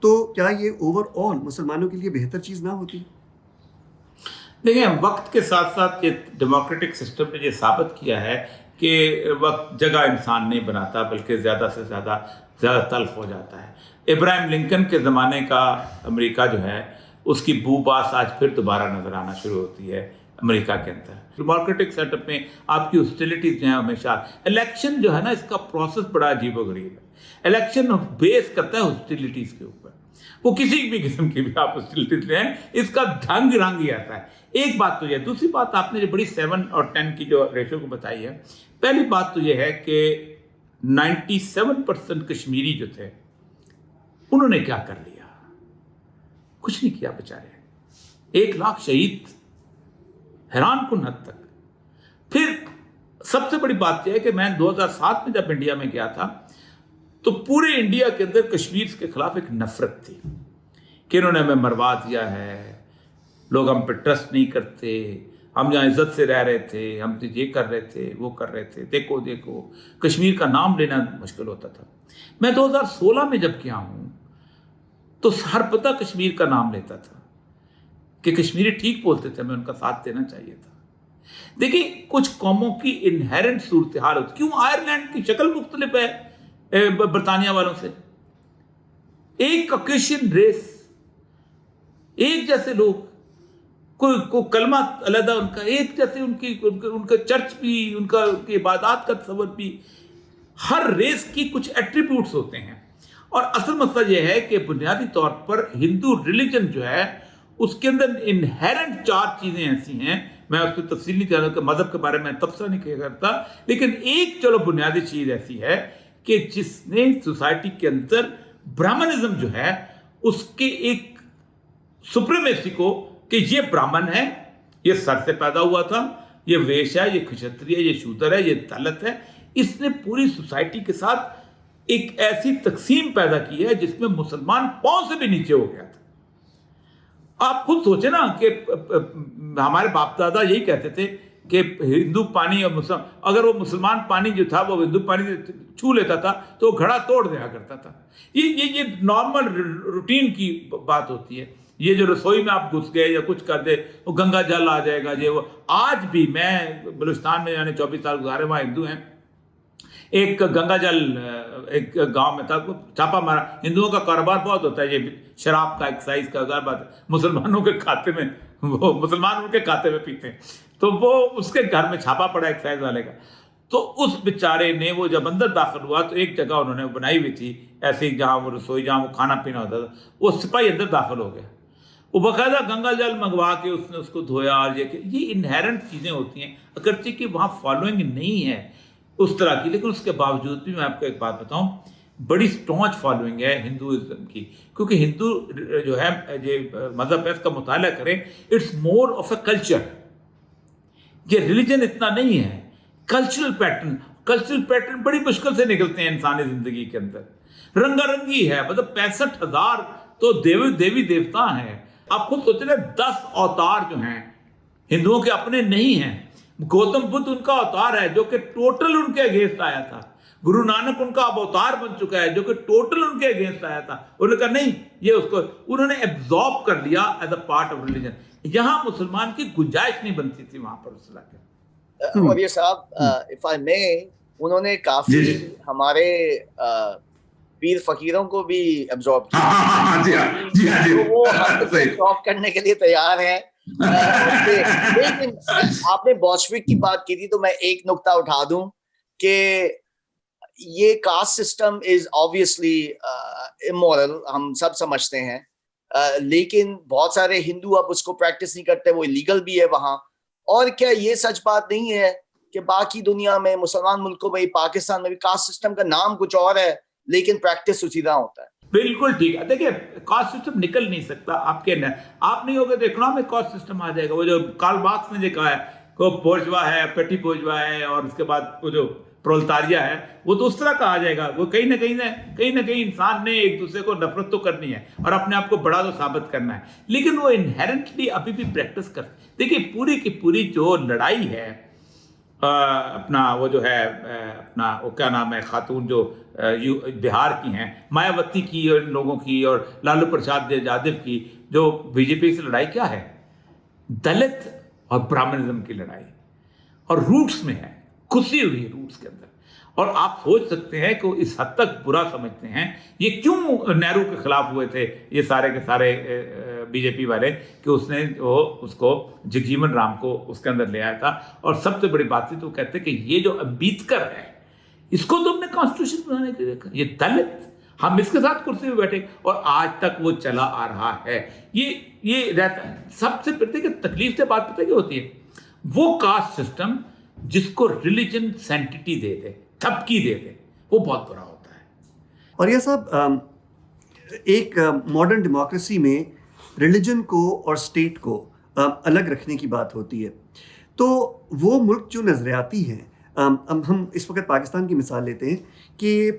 تو کیا یہ اوور آل مسلمانوں کے لیے بہتر چیز نہ ہوتی؟ دیکھیں, وقت کے ساتھ ساتھ یہ ڈیموکریٹک سسٹم نے یہ ثابت کیا ہے کہ وقت جگہ انسان نہیں بناتا بلکہ زیادہ سے زیادہ تلخ ہو جاتا ہے. ابراہیم لنکن کے زمانے کا امریکہ جو ہے اس کی بو باس آج پھر دوبارہ نظر آنا شروع ہوتی ہے امریکہ کے اندر. ڈیموکریٹک سیٹ اپ میں آپ کی ہاسٹیلٹیز جو ہیں ہمیشہ, الیکشن جو ہے نا اس کا پروسیس بڑا عجیب و غریب ہے. الیکشن بیس کرتا ہے ہاسٹیلٹیز کے اوپر, وہ کسی بھی قسم کی بھی آپ ہاسٹیلٹیز لیں, اس کا ڈھنگ رنگ ہی آتا ہے. ایک بات تو یہ, دوسری بات آپ نے جو بڑی 7 اور 10 کی جو ریشو کو بتائی ہے, پہلی بات تو یہ ہے کہ 97% کشمیری جو تھے انہوں نے کیا کر لیا؟ کچھ نہیں کیا بیچارے. 1 لاکھ شہید, حیران کن حد تک. پھر سب سے بڑی بات یہ ہے کہ میں 2007 میں جب انڈیا میں گیا تھا تو پورے انڈیا کے اندر کشمیر کے خلاف ایک نفرت تھی کہ انہوں نے ہمیں مروا دیا ہے, لوگ ہم پہ ٹرسٹ نہیں کرتے, ہم جہاں عزت سے رہ رہے تھے ہم تو یہ کر رہے تھے وہ کر رہے تھے, دیکھو کشمیر کا نام لینا مشکل ہوتا تھا. میں 2016 میں جب گیا ہوں تو ہر بندہ کشمیر کا نام لیتا تھا کہ کشمیری ٹھیک بولتے تھے, ہمیں ان کا ساتھ دینا چاہیے تھا. دیکھیں, کچھ قوموں کی انہیرنٹ صورتحال ہوتی. کیوں آئرلینڈ کی شکل مختلف ہے برطانیہ والوں سے؟ ایک کاکیشین ریس, ایک جیسے لوگ, کوئی کلمہ علیحدہ ان کا, ایک جیسے ان کا چرچ بھی, ان کی عبادات کا تصور بھی, ہر ریس کی کچھ ایٹریبیوٹس ہوتے ہیں. اور اصل مسئلہ یہ ہے کہ بنیادی طور پر ہندو ریلیجن جو ہے اس کے اندر انہیرنٹ 4 چیزیں ایسی ہیں, میں اس کی تفصیل نہیں جانتا کہ مذہب کے بارے میں تبصرہ نہیں کرتا, لیکن ایک چلو بنیادی چیز ایسی ہے کہ جس نے سوسائٹی کے اندر برہمنزم جو ہے اس کے ایک سپریمیسی کو, کہ یہ برہمن ہے, یہ سر سے پیدا ہوا تھا, یہ ویش ہے, یہ کھشتری ہے, یہ شودر ہے, یہ دلت ہے, اس نے پوری سوسائٹی کے ساتھ ایک ایسی تقسیم پیدا کی ہے جس میں مسلمان پاؤں سے بھی نیچے ہو گیا تھا. آپ خود سوچیں نا کہ ہمارے باپ دادا یہی کہتے تھے کہ ہندو پانی اور مسلمان, اگر وہ مسلمان پانی جو تھا وہ ہندو پانی سے چھو لیتا تھا تو وہ گھڑا توڑ دیا کرتا تھا. یہ نارمل روٹین کی بات ہوتی ہے. یہ جو رسوئی میں آپ گھس گئے یا کچھ کر دے وہ گنگا جل آ جائے گا, یہ وہ. آج بھی میں بلوچستان میں یعنی 24 سال گزارے, وہاں ہندو ہیں. ایک گنگا جل ایک گاؤں میں تھا, چھاپا مارا. ہندوؤں کا کاروبار بہت ہوتا ہے, یہ شراب کا, ایکسائز کا, ہزار بات. مسلمانوں کے کھاتے میں, وہ مسلمان ان کے کھاتے میں پیتے ہیں, تو وہ اس کے گھر میں چھاپا پڑا ایکسائز والے کا. تو اس بیچارے نے, وہ جب اندر داخل ہوا تو ایک جگہ انہوں نے بنائی ہوئی تھی ایسی جہاں وہ رسوئی, جہاں وہ کھانا پینا ہوتا تھا, وہ سپاہی اندر داخل ہو گیا. وہ باقاعدہ گنگا جل منگوا کے اس نے اس کو دھویا. اور یہ انہیرنٹ چیزیں ہوتی ہیں, اگرچہ کہ وہاں فالوئنگ نہیں ہے اس طرح کی, لیکن اس کے باوجود بھی میں آپ کو ایک بات بتاؤں, بڑی سٹونچ فالوئنگ ہے ہندوازم کی. کیونکہ ہندو جو ہے یہ مذہب ہے, اس کا مطالعہ کریں, it's more of a culture. یہ ریلیجن اتنا نہیں ہے, کلچرل پیٹرن بڑی مشکل سے نکلتے ہیں انسانی زندگی کے اندر. رنگا رنگی ہے, مطلب 65,000 تو دیوی دیوتا ہیں. آپ خود سوچ رہے 10 اوتار جو ہیں ہندوؤں کے اپنے نہیں ہیں. گوتم بدھ ان کا اوتار ہے جو کہ ٹوٹل ان کے اگینسٹ آیا تھا. گرو نانک ان کا اب اوتار بن چکا ہے جو کہ ٹوٹل ان کے اگینسٹ آیا تھا. انہوں نے کہا نہیں, یہ اس کو انہوں نے ایبزارب کر لیا as a part of religion. یہاں مسلمان کی گنجائش نہیں بنتی تھی وہاں پر اس علاقے. اور یہ صاحب اف آئی مے, انہوں نے کافی ہمارے پیر فقیروں کو بھی ایبزارب کیا, وہ ایبزارب کرنے کے لیے تیار ہیں. لیکن آپ نے بولشوک کی بات کی تھی تو میں ایک نقطہ اٹھا دوں کہ یہ caste system is obviously amoral, ہم سب سمجھتے ہیں, لیکن بہت سارے ہندو اب اس کو پریکٹس نہیں کرتے, وہ الیگل بھی ہے وہاں. اور کیا یہ سچ بات نہیں ہے کہ باقی دنیا میں مسلمان ملکوں میں پاکستان میں بھی کاسٹ سسٹم کا نام کچھ اور ہے لیکن پریکٹس اسی طرح ہوتا ہے. بالکل ٹھیک ہے. دیکھیں کاسٹ سسٹم نکل نہیں سکتا آپ نہیں ہوگے تو اکنامک کاسٹ سسٹم آ جائے گا. وہ جو کارل مارکس نے جو کہا ہے کہ بورژوا ہے, پیٹی بورژوا ہے, اور اس کے بعد وہ جو پرولتاریہ ہے وہ تو اس طرح کا آ جائے گا. وہ کہیں نہ کہیں انسان نے ایک دوسرے کو نفرت تو کرنی ہے اور اپنے آپ کو بڑا تو ثابت کرنا ہے, لیکن وہ انہیرنٹلی ابھی بھی پریکٹس کرتے. دیکھیے پوری کی پوری جو لڑائی ہے اپنا وہ جو ہے اپنا وہ کیا نام ہے خاتون جو بہار کی ہیں, مایاوتی کی اور ان لوگوں کی اور لالو پرساد یادو کی, جو بی جے پی سے لڑائی کیا ہے, دلت اور برہمنزم کی لڑائی, اور روٹس میں ہے, گھسی ہوئی روٹس کے اندر. اور آپ سوچ سکتے ہیں کہ وہ اس حد تک برا سمجھتے ہیں یہ کیوں نہرو کے خلاف ہوئے تھے یہ سارے کے سارے بی جے پی والے, کہ اس نے اس کو جگجیون رام کو اس کے اندر لے آیا تھا. اور سب سے بڑی بات تھی تو کہتے کہ یہ جو امبیڈکر ہے اس کو تم نے کانسٹیٹیوشن بنانے کے دیکھا, یہ دلت ہم اس کے ساتھ کرسی پہ بیٹھے, اور آج تک وہ چلا آ رہا ہے. یہ رہتا ہے. سب سے پہلے کہ تکلیف سے بات پتہ کیا ہوتی ہے, وہ کاسٹ سسٹم جس کو ریلیجن سینٹیٹی دے دے, تھپکی دے دے, وہ بہت برا ہوتا ہے. اور یہ صاحب ایک ماڈرن ڈیموکریسی میں ریلیجن کو اور اسٹیٹ کو الگ رکھنے کی بات ہوتی ہے. تو وہ ملک جو نظریاتی ہیں, ہم اس وقت پاکستان کی مثال لیتے ہیں کہ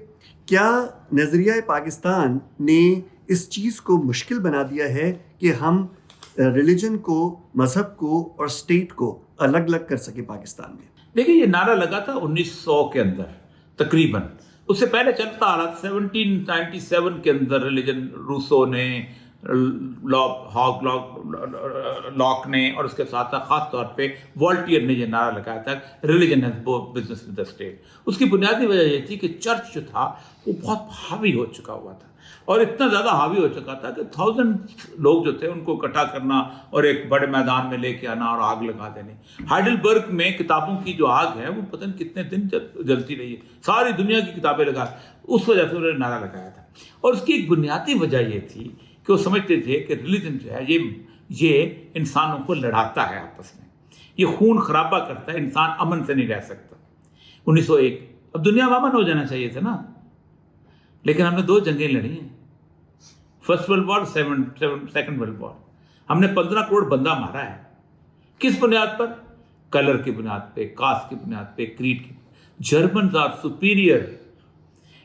کیا نظریہ پاکستان نے اس چیز کو مشکل بنا دیا ہے کہ ہم ریلیجن کو, مذہب کو اور اسٹیٹ کو الگ الگ کر سکے پاکستان میں؟ دیکھیں یہ نعرہ لگا تھا 1900 کے اندر تقریباً, اس سے پہلے چلتا آ رہا. 1797 کے اندر ریلیجن روسو نے, لاک نے, اور اس کے ساتھ ساتھ خاص طور پہ والٹیئر نے یہ نعرہ لگایا تھا religion has business with the state. اس کی بنیادی وجہ یہ تھی کہ چرچ جو تھا وہ بہت حاوی ہو چکا ہوا تھا, اور اتنا زیادہ حاوی ہو چکا تھا کہ 1000 لوگ جو تھے ان کو اکٹھا کرنا اور ایک بڑے میدان میں لے کے آنا اور آگ لگا دینی. ہائیڈلبرگ میں کتابوں کی جو آگ ہے وہ پتہ نہیں کتنے دن جلتی رہی ہے, ساری دنیا کی کتابیں لگا, اس وجہ سے انہوں نے نعرہ لگایا تھا. اور اس کی ایک بنیادی وجہ یہ تھی کہ وہ سمجھتے تھے کہ ریلیجن جو ہے یہ انسانوں کو لڑاتا ہے آپس میں, یہ خون خرابہ کرتا ہے, انسان امن سے نہیں رہ سکتا. 1901 اب دنیا میں امن ہو جانا چاہیے تھا نا, لیکن ہم نے 2 جنگیں لڑی ہیں, first world war, second world war. ہم نے 15 کروڑ بندہ مارا ہے. کس بنیاد پر؟ کلر کی بنیاد پہ, کاسٹ کی بنیاد پہ, کریڈ کی. Germans are superior.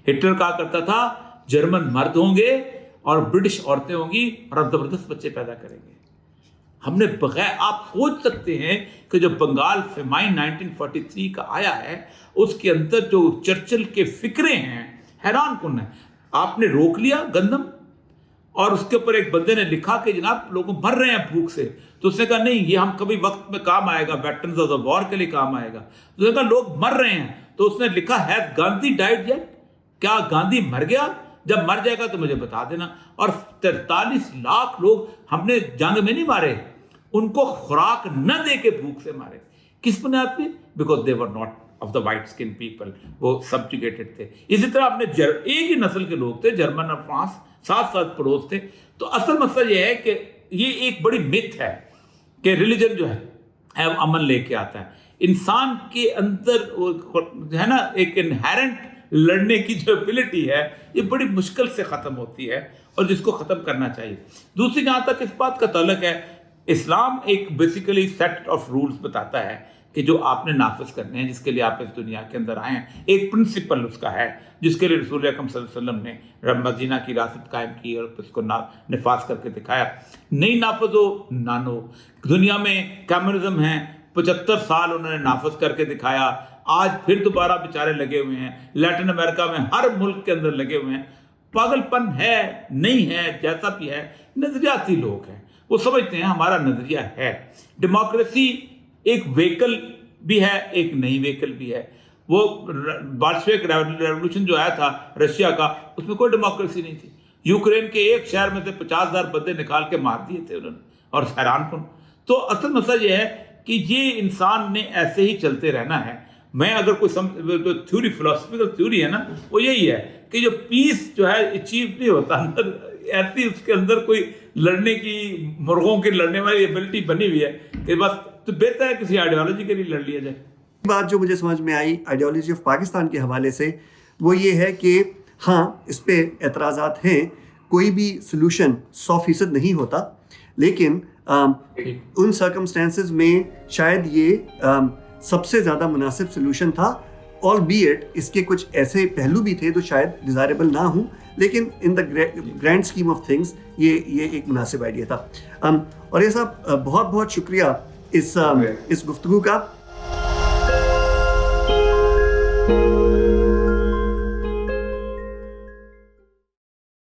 ہٹلر کہا کرتا تھا جرمن مرد ہوں گے اور برٹش عورتیں ہوں گی اور ہم زبردست بچے پیدا کریں گے. ہم نے بغیر, آپ سوچ سکتے ہیں کہ جو بنگال فیمائن 1943 کا آیا ہے اس کے اندر جو چرچل کے فکرے ہیں حیران کن ہیں. آپ نے روک لیا گندم, اور اس کے اوپر ایک بندے نے لکھا کہ جناب لوگ مر رہے ہیں بھوک سے, تو اس نے کہا نہیں یہ ہم کبھی وقت میں کام آئے گا, ویٹرنز آف دا وار کے لیے کام آئے گا. اس نے کہا لوگ مر رہے ہیں, تو اس نے لکھا ہیز گاندھی ڈائیڈ یٹ, کیا گاندھی مر گیا؟ جب مر جائے گا تو مجھے بتا دینا. اور 43 لاکھ لوگ ہم نے جنگ میں نہیں مارے, ان کو خوراک نہ دے کے بھوک سے مارے. کس بنیاد پہ؟ Because they were not of the white skin people, وہ سبجوگیٹڈ تھے. اسی طرح ہم نے ایک ہی نسل کے لوگ تھے, جرمن اور فرانس ساتھ ساتھ پڑوس تھے. تو اصل مسئلہ یہ ہے کہ یہ ایک بڑی متھ ہے کہ ریلیجن جو ہے امن لے کے آتا ہے. انسان کے اندر ہے نا ایک انہیرنٹ لڑنے کی جو ایبلٹی ہے یہ بڑی مشکل سے ختم ہوتی ہے, اور جس کو ختم کرنا چاہیے. دوسری جہاں تک اس بات کا تعلق ہے, اسلام ایک بیسیکلی سیٹ آف رولز بتاتا ہے کہ جو آپ نے نافذ کرنے ہیں, جس کے لیے آپ اس دنیا کے اندر آئے ہیں. ایک پرنسپل اس کا ہے جس کے لیے رسول اکرم صلی اللہ علیہ وسلم نے مدینہ کی ریاست قائم کی اور اس کو نفاذ کر کے دکھایا. نہیں نافذ ہو نانو. دنیا میں کمیونزم ہے, 75 سال انہوں نے نافذ کر کے دکھایا, آج پھر دوبارہ بیچارے لگے ہوئے ہیں. لیٹن امریکہ میں ہر ملک کے اندر لگے ہوئے ہیں. پاگل پن ہے نہیں ہے جیسا بھی ہے, نظریاتی لوگ ہیں, وہ سمجھتے ہیں ہمارا نظریہ ہے. ڈیموکریسی ایک ویکل بھی ہے, ایک نئی ویکل بھی ہے. وہ بارشویک ریولوشن جو آیا تھا رشیا کا, اس میں کوئی ڈیموکریسی نہیں تھی. یوکرین کے ایک شہر میں سے 50,000 بندے نکال کے مار دیے تھے انہوں نے, اور حیران کن. تو اصل مسئلہ یہ ہے کہ یہ انسان نے ایسے ہی چلتے رہنا ہے. میں اگر کوئی تھیوری, فلاسفیکل تھیوری ہے نا, وہ یہی ہے کہ جو پیس جو ہے اچیو نہیں ہوتا, اندر ایسی اس کے اندر کوئی لڑنے کی, مرغوں کے لڑنے والی ایبلٹی بنی ہوئی ہے کہ بس تو بہتر ہے کسی آئیڈیالوجی کے لیے لڑ لیا جائے. بات جو مجھے سمجھ میں آئی آئیڈیالوجی آف پاکستان کے حوالے سے وہ یہ ہے کہ ہاں اس پہ اعتراضات ہیں, کوئی بھی سلوشن 100% نہیں ہوتا, لیکن ان سرکمسٹانسز میں شاید یہ سب سے زیادہ مناسب سلوشن تھا, آل بی ایٹ اس کے کچھ ایسے پہلو بھی تھے جو شاید ڈیزائربل نہ ہوں, لیکن ان the grand scheme of things یہ ایک مناسب آئیڈیا تھا. اور یہ صاحب بہت بہت شکریہ اس گفتگو کا.